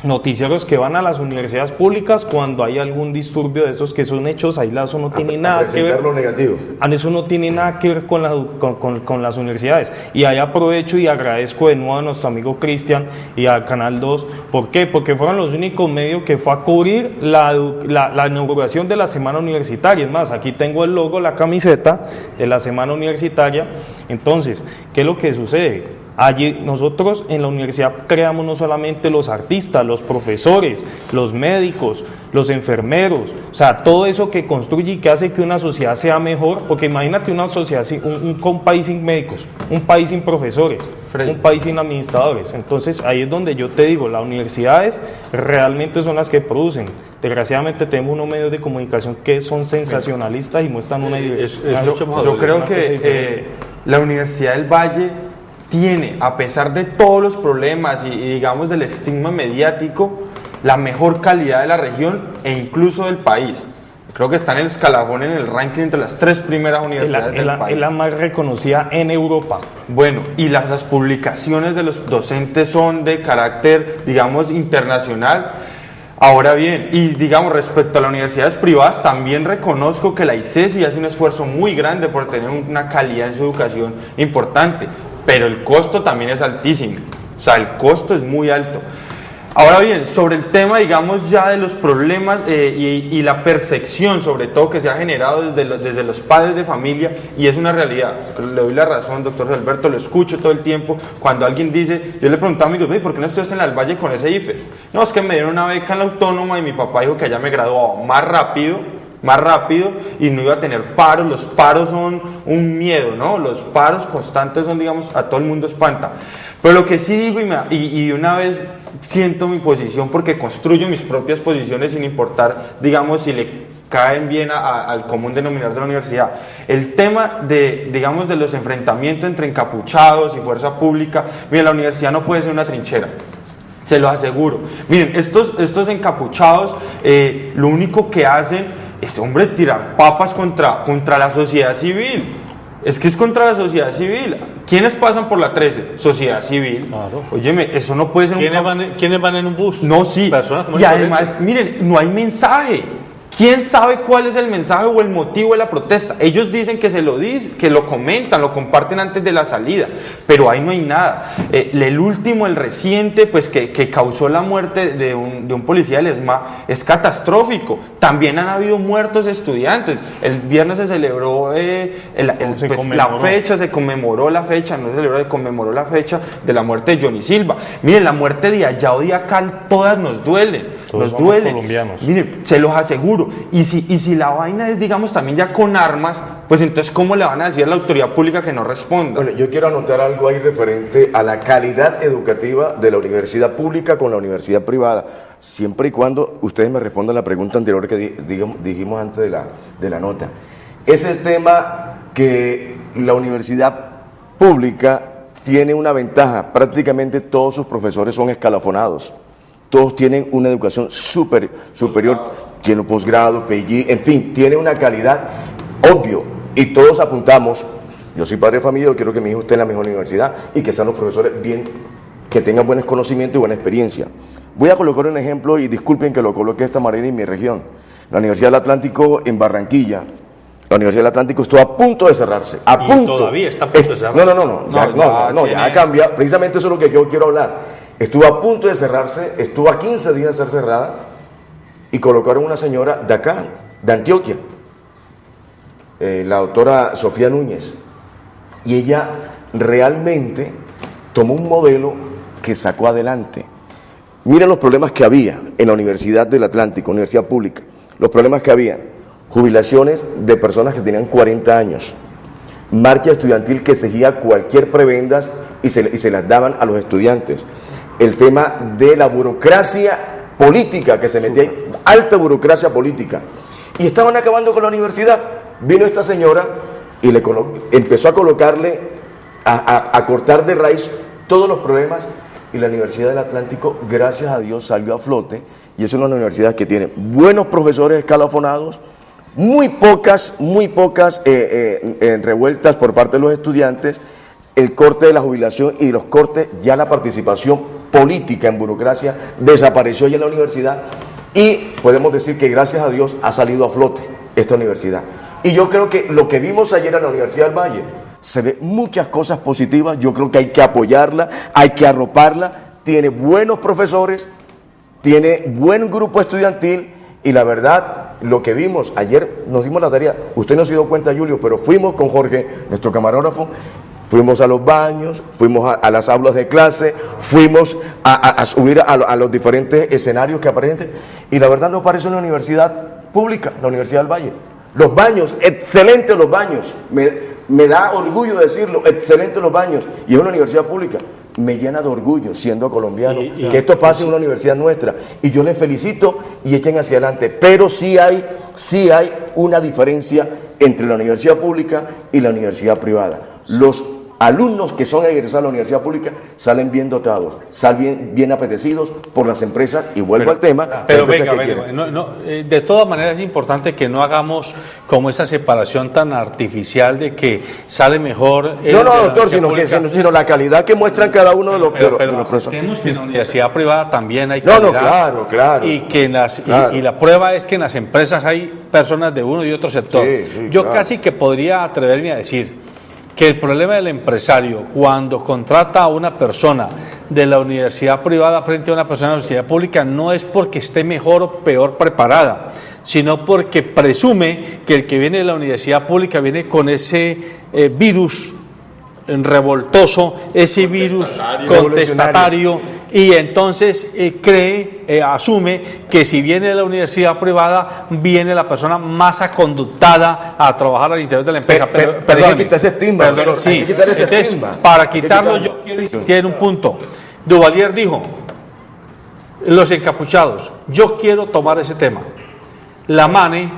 noticieros que van a las universidades públicas cuando hay algún disturbio de esos que son hechos aislados, eso no tiene nada que ver. Lo negativo. Eso no tiene nada que ver con las universidades. Y ahí aprovecho y agradezco de nuevo a nuestro amigo Cristian y al Canal 2. ¿Por qué? Porque fueron los únicos medios que fue a cubrir la inauguración de la Semana Universitaria. Es más, aquí tengo el logo, la camiseta de la Semana Universitaria. Entonces, ¿qué es lo que sucede? Allí nosotros en la universidad creamos no solamente los artistas, los profesores, los médicos, los enfermeros, o sea, todo eso que construye y que hace que una sociedad sea mejor, porque imagínate una sociedad, un país sin médicos, un país sin profesores, un país sin administradores. Entonces ahí es donde yo te digo, las universidades realmente son las que producen. Desgraciadamente tenemos unos medios de comunicación que son sensacionalistas y muestran una yo creo que la Universidad del Valle tiene, a pesar de todos los problemas y digamos del estigma mediático, la mejor calidad de la región e incluso del país. Creo que está en el escalafón, en el ranking entre las 3 primeras universidades del país. Es la más reconocida en Europa. Bueno, y las publicaciones de los docentes son de carácter, digamos, internacional. Ahora bien, y digamos respecto a las universidades privadas, también reconozco que la ICESI hace un esfuerzo muy grande por tener una calidad en su educación importante, pero el costo también es altísimo, o sea, el costo es muy alto. Ahora bien, sobre el tema, digamos, ya de los problemas y la percepción, sobre todo, que se ha generado desde los padres de familia, y es una realidad. Le doy la razón, doctor Alberto, lo escucho todo el tiempo. Cuando alguien dice, yo le preguntaba a amigos, ¿por qué no estudias en el Valle con ese IFES? No, es que me dieron una beca en la Autónoma y mi papá dijo que allá me graduaba más rápido y no iba a tener paros. Los paros son un miedo, ¿no? Los paros constantes son, digamos, a todo el mundo espanta. Pero lo que sí digo, y una vez siento mi posición porque construyo mis propias posiciones sin importar, digamos, si le caen bien al común denominador de la universidad. El tema digamos, de los enfrentamientos entre encapuchados y fuerza pública, miren, la universidad no puede ser una trinchera. Se lo aseguro. Miren, estos encapuchados, lo único que hacen es, hombre, tirar papas contra la sociedad civil. Es que es contra la sociedad civil. ¿Quiénes pasan por la 13? Sociedad civil. Claro. Óyeme, eso no puede ser ¿Quiénes van en un bus? No, sí. Personas y además, miren, no hay mensaje. ¿Quién sabe cuál es el mensaje o el motivo de la protesta? Ellos dicen que que lo comentan, lo comparten antes de la salida, pero ahí no hay nada. El último, el reciente, pues que causó la muerte de un policía del ESMA, es catastrófico. También han habido muertos estudiantes. El viernes se celebró se conmemoró la fecha de la muerte de Johnny Silva. Miren, la muerte de allá o de acá, todas nos duelen. Nos duele. Colombianos. Miren, se los aseguro. Y si la vaina es, digamos, también ya con armas, pues entonces, ¿cómo le van a decir a la autoridad pública que no responda? Bueno, yo quiero anotar algo ahí referente a la calidad educativa de la universidad pública con la universidad privada, siempre y cuando ustedes me respondan la pregunta anterior que dijimos antes de la nota. Es el tema que la universidad pública tiene una ventaja, prácticamente todos sus profesores son escalafonados. Todos tienen una educación superior, tienen posgrado, PG, en fin, tiene una calidad obvio. Y todos apuntamos, yo soy padre de familia, yo quiero que mi hijo esté en la mejor universidad y que sean los profesores bien, que tengan buenos conocimientos y buena experiencia. Voy a colocar un ejemplo y disculpen que lo coloque de esta manera en mi región. La Universidad del Atlántico en Barranquilla, la Universidad del Atlántico estuvo a punto de cerrarse. Todavía está a punto de cerrarse. No, ya cambia. Precisamente eso es lo que yo quiero hablar. Estuvo a punto de cerrarse, estuvo a 15 días de ser cerrada y colocaron una señora de acá, de Antioquia, la doctora Sofía Núñez, y ella realmente tomó un modelo que sacó adelante. Miren los problemas que había en la Universidad del Atlántico, universidad pública, los problemas que había, jubilaciones de personas que tenían 40 años, marcha estudiantil que exigía cualquier prebendas y se las daban a los estudiantes. El tema de la burocracia política que se metía ahí, alta burocracia política. Y estaban acabando con la universidad. Vino esta señora y empezó a colocarle, a cortar de raíz todos los problemas, y la Universidad del Atlántico, gracias a Dios, salió a flote, y es una universidad que tiene buenos profesores escalafonados, muy pocas revueltas por parte de los estudiantes, el corte de la jubilación y los cortes, ya la participación política en burocracia desapareció ya en la universidad, y podemos decir que gracias a Dios ha salido a flote esta universidad. Y yo creo que lo que vimos ayer en la Universidad del Valle, se ve muchas cosas positivas. Yo creo que hay que apoyarla, hay que arroparla, tiene buenos profesores, tiene buen grupo estudiantil, y la verdad, lo que vimos ayer, nos dimos la tarea, usted no se dio cuenta, Julio, pero fuimos con Jorge, nuestro camarógrafo, fuimos a los baños, fuimos a las aulas de clase, fuimos a subir a los diferentes escenarios que aparecen, y la verdad no parece una universidad pública, la Universidad del Valle. Los baños, excelentes los baños, me da orgullo decirlo, excelentes los baños, y es una universidad pública. Me llena de orgullo, siendo colombiano, que esto pase en una universidad nuestra, y yo les felicito y echen hacia adelante, pero sí hay una diferencia entre la universidad pública y la universidad privada. Los alumnos que son egresados a la universidad pública salen bien dotados, salen bien apetecidos por las empresas, y vuelvo al tema. Pero venga, de todas maneras es importante que no hagamos como esa separación tan artificial de que sale mejor. No, doctor, sino la calidad que muestran cada uno de los profesores. Tenemos que en la universidad privada también hay calidad. Claro. Y que y la prueba es que en las empresas hay personas de uno y otro sector. Yo casi que podría atreverme a decir que el problema del empresario cuando contrata a una persona de la universidad privada frente a una persona de la universidad pública no es porque esté mejor o peor preparada, sino porque presume que el que viene de la universidad pública viene con ese virus revoltoso, ese virus contestatario, y entonces asume que si viene de la universidad privada, viene la persona más aconductada a trabajar al interior de la empresa. Pero hay que quitar ese estigma. Entonces, para quitarlo, yo quiero insistir en un punto. Duvalier dijo, los encapuchados, yo quiero tomar ese tema. La MANE,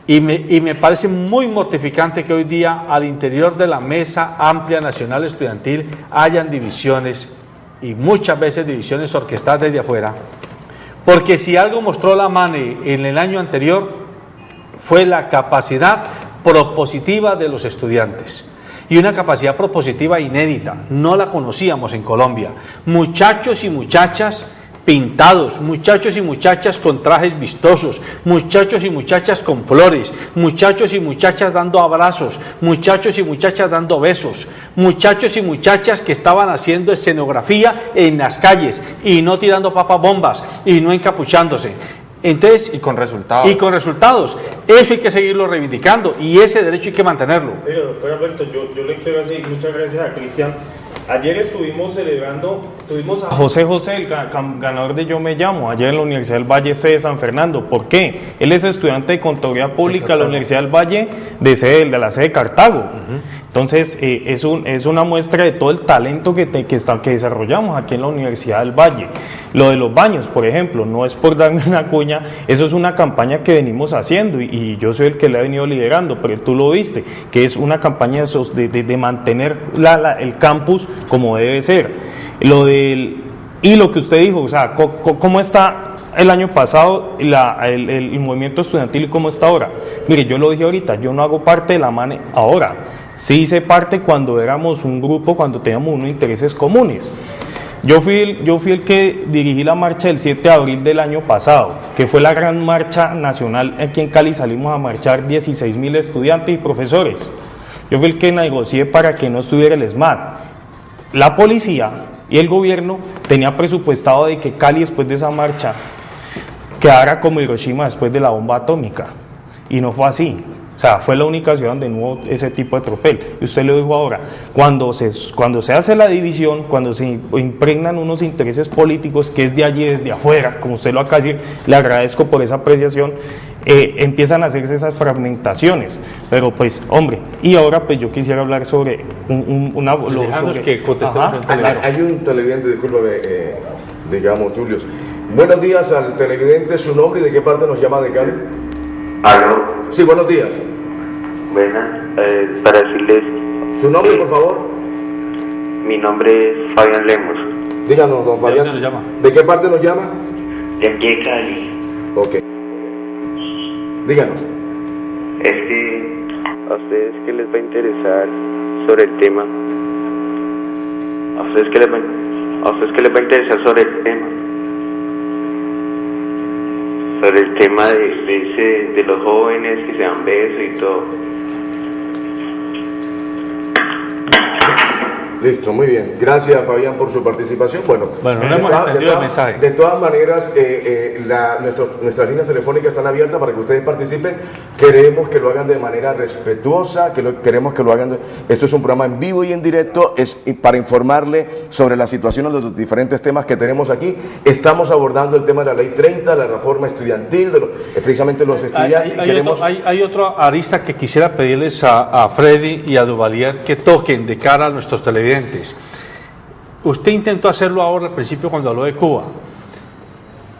y me parece muy mortificante que hoy día al interior de la Mesa Amplia Nacional Estudiantil hayan divisiones, y muchas veces divisiones orquestadas desde afuera, porque si algo mostró la MANE en el año anterior fue la capacidad propositiva de los estudiantes, y una capacidad propositiva inédita, no la conocíamos en Colombia. Muchachos y muchachas pintados, muchachos y muchachas con trajes vistosos, muchachos y muchachas con flores, muchachos y muchachas dando abrazos, muchachos y muchachas dando besos, muchachos y muchachas que estaban haciendo escenografía en las calles y no tirando papabombas y no encapuchándose. Entonces, y con resultados. Eso hay que seguirlo reivindicando, y ese derecho hay que mantenerlo. Pero, doctor Alberto, yo le quiero decir muchas gracias a Cristian. Ayer estuvimos a José, el ganador de Yo Me Llamo, ayer en la Universidad del Valle, sede de San Fernando. ¿Por qué? Él es estudiante de Contaduría Pública de la Universidad del Valle, de la sede de Cartago. Entonces, es una muestra de todo el talento que desarrollamos aquí en la Universidad del Valle. Lo de los baños, por ejemplo, no es por darme una cuña, eso es una campaña que venimos haciendo, y yo soy el que la he venido liderando, pero tú lo viste, que es una campaña de mantener el campus como debe ser. Y lo que usted dijo, o sea, ¿cómo está el año pasado el movimiento estudiantil y cómo está ahora? Mire, yo lo dije ahorita, yo no hago parte de la MANE ahora, sí hice parte cuando éramos un grupo, cuando teníamos unos intereses comunes. Yo fui el que dirigí la marcha del 7 de abril del año pasado, que fue la gran marcha nacional. Aquí en Cali salimos a marchar 16.000 estudiantes y profesores. Yo fui el que negocié para que no estuviera el SMAT. La policía y el gobierno tenía presupuestado de que Cali, después de esa marcha, quedara como Hiroshima después de la bomba atómica, y no fue así. O sea, fue la única ciudad donde no hubo ese tipo de tropel. Y usted lo dijo ahora, cuando se hace la división, cuando se impregnan unos intereses políticos, que es de allí, desde afuera, como usted lo acaba de decir, le agradezco por esa apreciación, empiezan a hacerse esas fragmentaciones. Pero pues, hombre, y ahora pues yo quisiera hablar sobre Dejamos que contestemos. Claro. Hay un televidente, discúlpame, digamos, Julio. Buenos días al televidente, su nombre y de qué parte nos llama de Cali. Aló, Sí, buenos días. buenas, para decirles, Su nombre, por favor. mi nombre es Fabián Lemos, Díganos, don ¿De Fabián. dónde nos llama? ¿De qué parte nos llama? de aquí de Cali. Ok. Díganos. Es que a ustedes que les va a interesar sobre el tema, a ustedes que les va a interesar sobre el tema de los jóvenes que se dan besos y todo. Listo, muy bien. Gracias, Fabián, por su participación. Bueno, No hemos entendido el mensaje. De todas maneras, nuestras líneas telefónicas están abiertas para que ustedes participen. Queremos que lo hagan de manera respetuosa, queremos que lo hagan. Esto es un programa en vivo y en directo, es para informarle sobre la situación de los diferentes temas que tenemos aquí. Estamos abordando el tema de la Ley 30, la reforma estudiantil, precisamente los estudiantes. Hay otro arista que quisiera pedirles a Freddy y a Duvalier que toquen de cara a nuestros televidentes. Usted intentó hacerlo ahora al principio cuando habló de Cuba.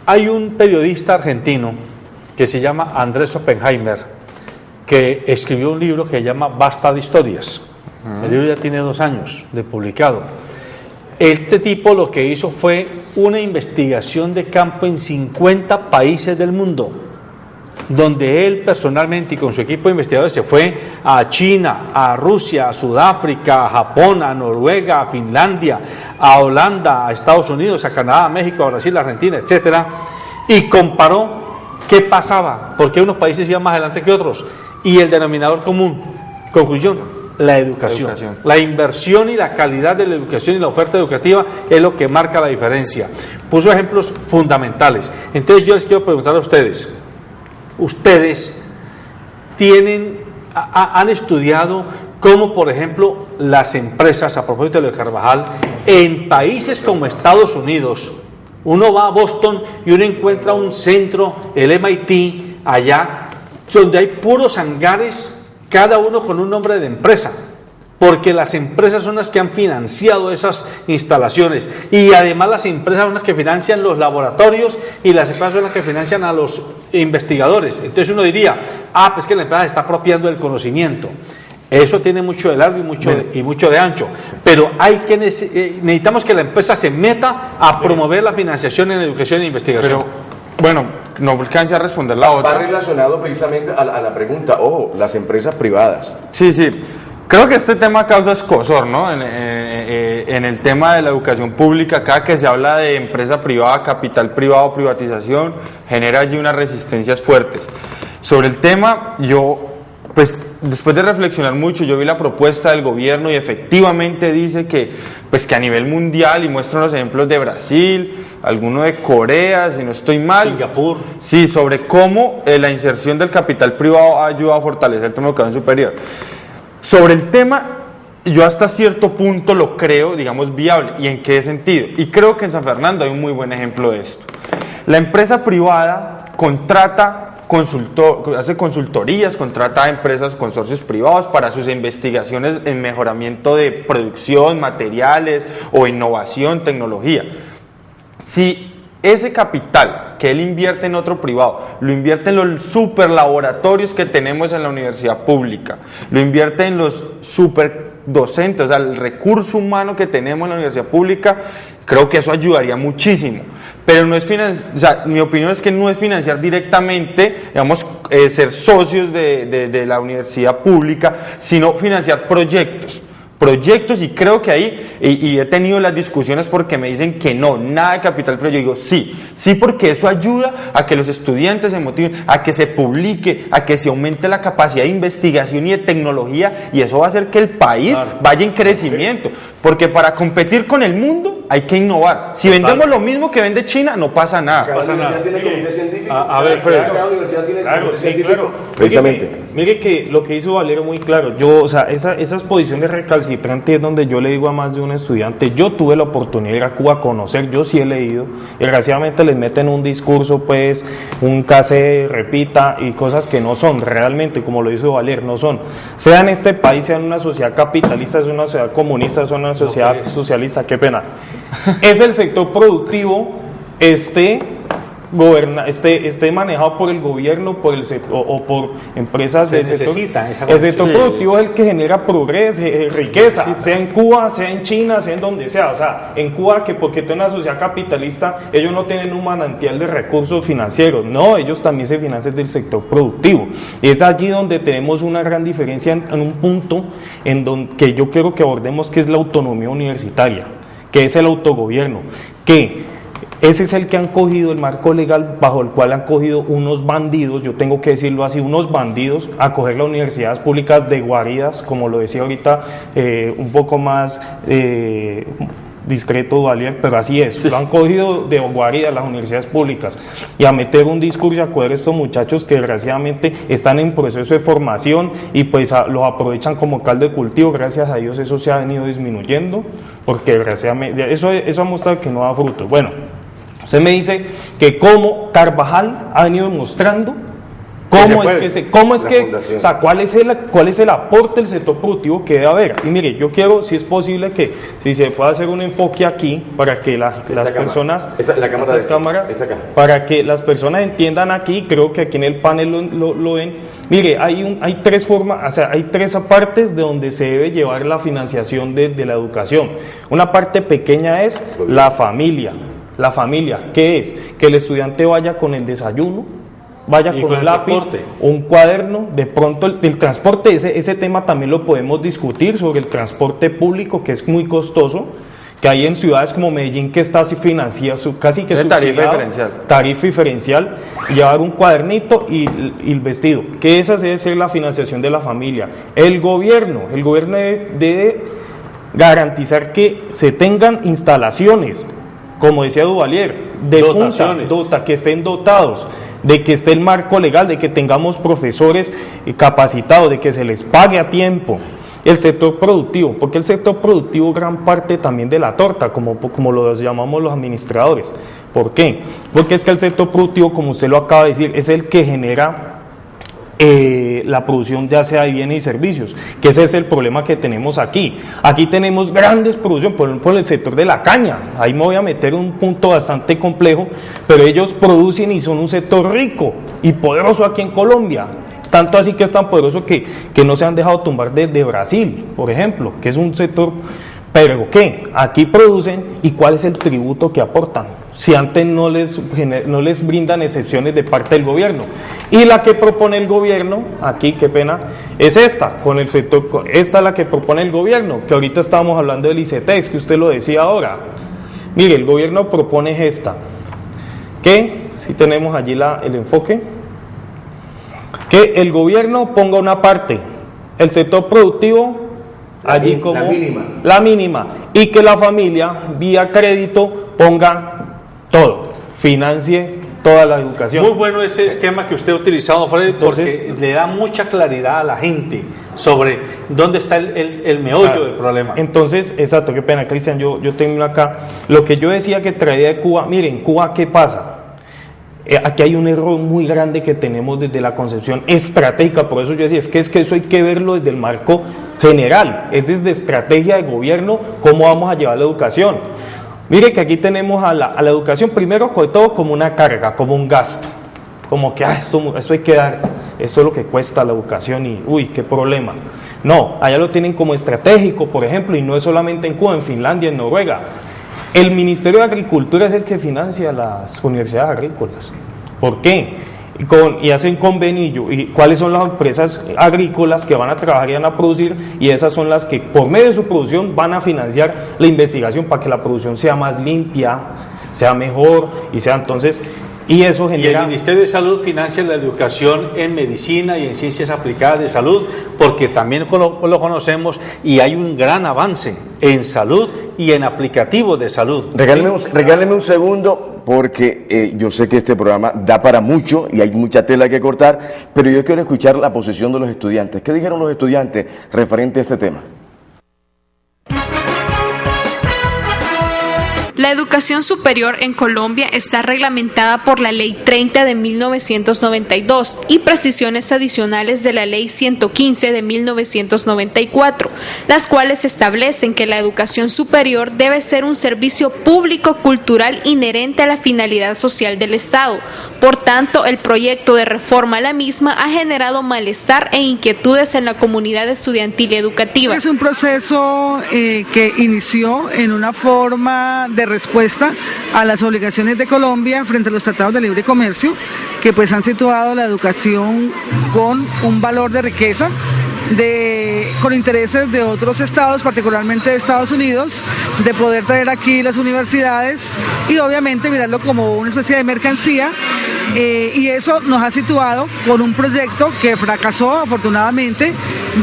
Hay un periodista argentino que se llama Andrés Oppenheimer que escribió un libro que se llama Basta de historias. El libro ya tiene 2 años de publicado. Este tipo lo que hizo fue una investigación de campo en 50 países del mundo, donde él personalmente y con su equipo de investigadores se fue a China, a Rusia, a Sudáfrica, a Japón, a Noruega, a Finlandia, a Holanda, a Estados Unidos, a Canadá, a México, a Brasil, a Argentina, etcétera, y comparó qué pasaba, por qué unos países iban más adelante que otros, y el denominador común, conclusión, la educación. La inversión y la calidad de la educación y la oferta educativa es lo que marca la diferencia. Puso ejemplos fundamentales. Entonces yo les quiero preguntar a ustedes han estudiado cómo, por ejemplo, las empresas, a propósito de lo de Carvajal, en países como Estados Unidos, uno va a Boston y uno encuentra un centro, el MIT, allá, donde hay puros hangares, cada uno con un nombre de empresa, porque las empresas son las que han financiado esas instalaciones, y además las empresas son las que financian los laboratorios y las empresas son las que financian a los investigadores. Entonces uno diría, pues que la empresa está apropiando del conocimiento. Eso tiene mucho de largo y mucho de ancho, pero necesitamos que la empresa se meta a promover la financiación en educación e investigación. Pero, bueno, no alcancé a responder la otra. Va relacionado precisamente a la pregunta, las empresas privadas. Sí. Creo que este tema causa escozor, ¿no? En el tema de la educación pública, cada que se habla de empresa privada, capital privado, privatización, genera allí unas resistencias fuertes. Sobre el tema, pues después de reflexionar mucho, yo vi la propuesta del gobierno y efectivamente dice que a nivel mundial, y muestra unos ejemplos de Brasil, alguno de Corea, si no estoy mal. Singapur. Sí, sobre cómo la inserción del capital privado ha ayudado a fortalecer el tema de educación superior. Sobre el tema, yo hasta cierto punto lo creo, digamos, viable. ¿Y en qué sentido? Y creo que en San Fernando hay un muy buen ejemplo de esto. La empresa privada hace consultorías, contrata a empresas, consorcios privados para sus investigaciones en mejoramiento de producción, materiales o innovación, tecnología. Si ese capital que él invierte en otro privado, lo invierte en los super laboratorios que tenemos en la universidad pública, lo invierte en los super docentes, o sea, el recurso humano que tenemos en la universidad pública, creo que eso ayudaría muchísimo. Pero no es mi opinión es que no es financiar directamente, digamos, ser socios de la universidad pública, sino financiar proyectos, y creo que ahí, y he tenido las discusiones porque me dicen que no, nada de capital, pero yo digo sí, porque eso ayuda a que los estudiantes se motiven, a que se publique, a que se aumente la capacidad de investigación y de tecnología, y eso va a hacer que el país vaya en crecimiento, porque para competir con el mundo hay que innovar. Si vendemos lo mismo que vende China, no pasa nada. Cada pasa universidad nada. tiene comité científico. A ver, Fred. Cada universidad tiene Claro, comité sí, científico. claro. Precisamente. Mire que lo que hizo Valero muy claro. Yo, o sea, esas posiciones recalcitrantes es donde yo le digo a más de un estudiante, yo tuve la oportunidad de ir a Cuba a conocer, yo sí he leído, y desgraciadamente les meten un discurso, pues, un case, repita, y cosas que no son, realmente, como lo hizo Valero, no son. Sea en este país, sea en una sociedad capitalista, sea una sociedad comunista, sea una sociedad socialista, qué pena. Es el sector productivo, esté manejado por el gobierno, por el sector, o por empresas Se del sector. necesita esa El sector sí. productivo es el que genera progreso, riqueza, necesita. sea en Cuba, sea en China, sea en donde sea. O sea, en Cuba, que porque tiene una sociedad capitalista, ellos no tienen un manantial de recursos financieros. No, ellos también se financian del sector productivo. Y es allí donde tenemos una gran diferencia en un punto en donde que yo quiero que abordemos, que es la autonomía universitaria, que es el autogobierno, que ese es el que han cogido, el marco legal bajo el cual han cogido unos bandidos, yo tengo que decirlo así, unos bandidos a coger las universidades públicas de guaridas, como lo decía ahorita, un poco más discreto Valier, pero así es, sí. Lo han cogido de guaridas las universidades públicas y a meter un discurso y a coger estos muchachos que desgraciadamente están en proceso de formación y pues los aprovechan como caldo de cultivo. Gracias a Dios eso se ha venido disminuyendo, porque desgraciadamente eso ha mostrado que no da fruto. Bueno, usted me dice que como Carvajal ha venido demostrando o sea, ¿cuál es el aporte del sector productivo que debe haber? Y mire, yo quiero, si es posible, que si se pueda hacer un enfoque aquí para que las personas, para que las personas entiendan aquí, creo que aquí en el panel lo ven. Mire, hay tres formas, o sea, hay tres partes de donde se debe llevar la financiación de la educación. Una parte pequeña es la familia. La familia, ¿qué es? Que el estudiante vaya con el desayuno, vaya con un lápiz, un cuaderno, de pronto el transporte, ese tema también lo podemos discutir sobre el transporte público, que es muy costoso, que hay en ciudades como Medellín que está así financiado, casi que tarifa diferencial, llevar un cuadernito y el vestido, que esa debe ser la financiación de la familia. El gobierno debe garantizar que se tengan instalaciones, como decía Duvalier, de punta, que estén dotados, de que esté el marco legal, de que tengamos profesores capacitados, de que se les pague a tiempo. El sector productivo, porque el sector productivo gran parte también de la torta, como lo llamamos los administradores. ¿Por qué? Porque es que el sector productivo, como usted lo acaba de decir, es el que genera la producción ya sea de bienes y servicios, que ese es el problema que tenemos aquí. Aquí tenemos grandes producciones, por ejemplo el sector de la caña, ahí me voy a meter un punto bastante complejo, pero ellos producen y son un sector rico y poderoso aquí en Colombia, tanto así que es tan poderoso que no se han dejado tumbar de Brasil, por ejemplo, que es un sector. Pero ¿qué? Aquí producen, ¿y cuál es el tributo que aportan? Si antes no les brindan excepciones de parte del gobierno. Y la que propone el gobierno, aquí, qué pena, es esta, con el sector, esta es la que propone el gobierno, que ahorita estábamos hablando del ICETEX, que usted lo decía ahora. Mire, el gobierno propone esta, que, si tenemos allí el enfoque, que el gobierno ponga una parte, el sector productivo, allí como la mínima, y que la familia vía crédito ponga todo, financie toda la educación. Muy bueno ese esquema que usted ha utilizado, Freddy, porque le da mucha claridad a la gente sobre dónde está el meollo del problema. Entonces, exacto, qué pena, Cristian, yo tengo acá lo que yo decía que traía de Cuba. Miren, Cuba, ¿qué pasa? Aquí hay un error muy grande que tenemos desde la concepción estratégica, por eso yo decía, es que eso hay que verlo desde el marco general, es desde estrategia de gobierno, cómo vamos a llevar la educación. Mire que aquí tenemos a la educación primero de todo como una carga, como un gasto, como que esto hay que dar, esto es lo que cuesta la educación y uy, qué problema. No, allá lo tienen como estratégico, por ejemplo, y no es solamente en Cuba, en Finlandia, en Noruega. El Ministerio de Agricultura es el que financia las universidades agrícolas. ¿Por qué? Y hacen convenio. ¿Y cuáles son las empresas agrícolas que van a trabajar y van a producir? Y esas son las que por medio de su producción van a financiar la investigación para que la producción sea más limpia, sea mejor y sea entonces. Y eso Y el genera... Ministerio de Salud financia la educación en medicina y en ciencias aplicadas de salud, porque también lo conocemos y hay un gran avance en salud y en aplicativos de salud. Regáleme un segundo, porque yo sé que este programa da para mucho y hay mucha tela que cortar, pero yo quiero escuchar la posición de los estudiantes. ¿Qué dijeron los estudiantes referente a este tema? La educación superior en Colombia está reglamentada por la Ley 30 de 1992 y precisiones adicionales de la Ley 115 de 1994, las cuales establecen que la educación superior debe ser un servicio público cultural inherente a la finalidad social del Estado. Por tanto, el proyecto de reforma a la misma ha generado malestar e inquietudes en la comunidad estudiantil y educativa. Es un proceso que inició en una forma de respuesta a las obligaciones de Colombia frente a los tratados de libre comercio, que pues han situado la educación con un valor de riqueza, con intereses de otros estados, particularmente de Estados Unidos, de poder traer aquí las universidades y obviamente mirarlo como una especie de mercancía, y eso nos ha situado con un proyecto que fracasó afortunadamente,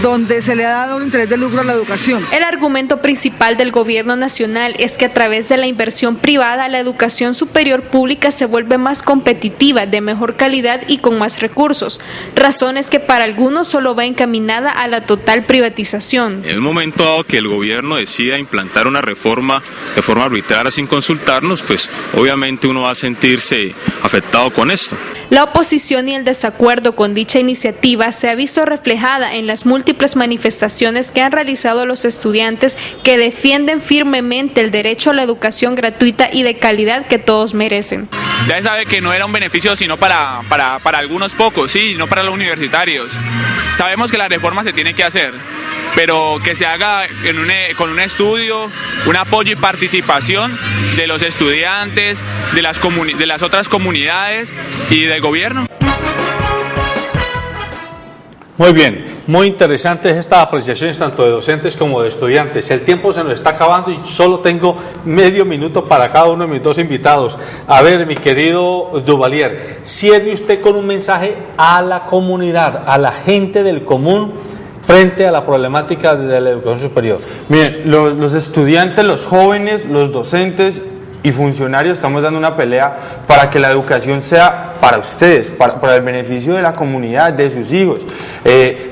donde se le ha dado un interés de lucro a la educación. El argumento principal del gobierno nacional es que a través de la inversión privada la educación superior pública se vuelve más competitiva, de mejor calidad y con más recursos, razones que para algunos solo va encaminada a la total privatización. En el momento dado que el gobierno decida implantar una reforma de forma arbitraria sin consultarnos, pues obviamente uno va a sentirse afectado con esto. La oposición y el desacuerdo con dicha iniciativa se ha visto reflejada en las múltiples manifestaciones que han realizado los estudiantes que defienden firmemente el derecho a la educación gratuita y de calidad que todos merecen. Ya sabe que no era un beneficio sino para algunos pocos, sí, no para los universitarios. Sabemos que la reforma se tiene que hacer, pero que se haga con un estudio, un apoyo y participación de los estudiantes, de las otras comunidades y del gobierno. Muy bien, muy interesantes estas apreciaciones tanto de docentes como de estudiantes. El tiempo se nos está acabando y solo tengo medio minuto para cada uno de mis dos invitados. A ver, mi querido Duvalier, cierre usted con un mensaje a la comunidad, a la gente del común, frente a la problemática de la educación superior. Miren, los estudiantes, los jóvenes, los docentes y funcionarios estamos dando una pelea para que la educación sea para ustedes, para el beneficio de la comunidad, de sus hijos,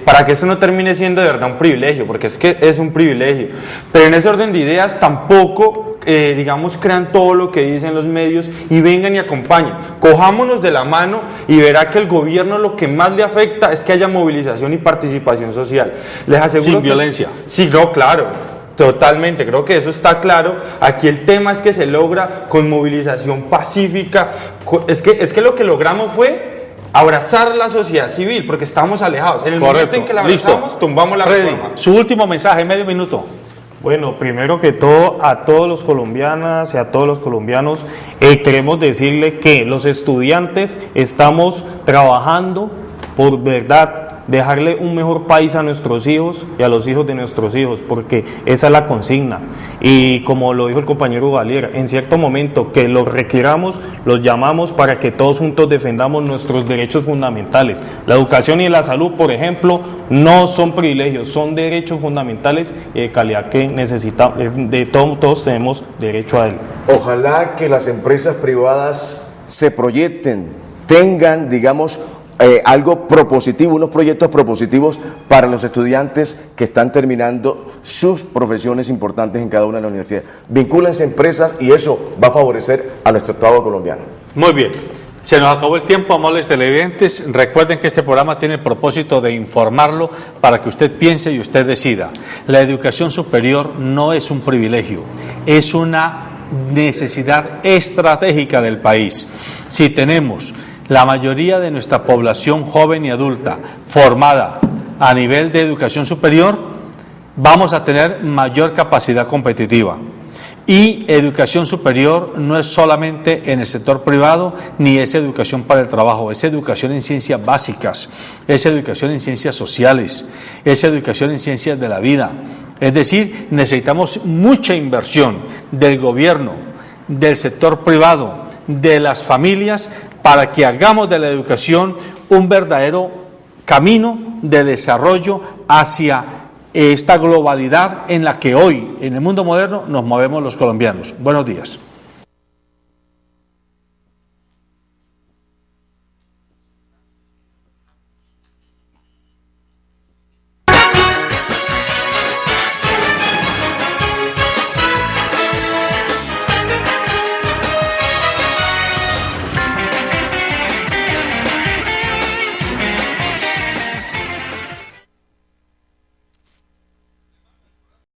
para que esto no termine siendo de verdad un privilegio, porque es que es un privilegio. Pero en ese orden de ideas tampoco, digamos, crean todo lo que dicen los medios y vengan y acompañen. Cojámonos de la mano y verá que el gobierno lo que más le afecta es que haya movilización y participación social. Les aseguro sin violencia. Sí, no, claro. Totalmente, creo que eso está claro. Aquí el tema es que se logra con movilización pacífica. Es que lo que logramos fue abrazar la sociedad civil, porque estábamos alejados. En el momento en que la abrazamos, tumbamos la reforma. Su último mensaje, medio minuto. Bueno, primero que todo, a todos los colombianas y a todos los colombianos, queremos decirle que los estudiantes estamos trabajando por verdad, dejarle un mejor país a nuestros hijos y a los hijos de nuestros hijos, porque esa es la consigna. Y como lo dijo el compañero Valier, en cierto momento que los requiramos, los llamamos para que todos juntos defendamos nuestros derechos fundamentales. La educación y la salud, por ejemplo, no son privilegios, son derechos fundamentales y de calidad que necesitamos, todos tenemos derecho a él. Ojalá que las empresas privadas se proyecten, tengan, digamos, algo propositivo, unos proyectos propositivos para los estudiantes que están terminando sus profesiones importantes en cada una de las universidades. Vincúlense a empresas y eso va a favorecer a nuestro Estado colombiano. Muy bien. Se nos acabó el tiempo, amables televidentes. Recuerden que este programa tiene el propósito de informarlo para que usted piense y usted decida. La educación superior no es un privilegio, es una necesidad estratégica del país. Si tenemos la mayoría de nuestra población joven y adulta formada a nivel de educación superior, vamos a tener mayor capacidad competitiva. Y educación superior no es solamente en el sector privado, ni es educación para el trabajo, es educación en ciencias básicas, es educación en ciencias sociales, es educación en ciencias de la vida. Es decir, necesitamos mucha inversión del gobierno, del sector privado, de las familias para que hagamos de la educación un verdadero camino de desarrollo hacia esta globalidad en la que hoy, en el mundo moderno, nos movemos los colombianos. Buenos días.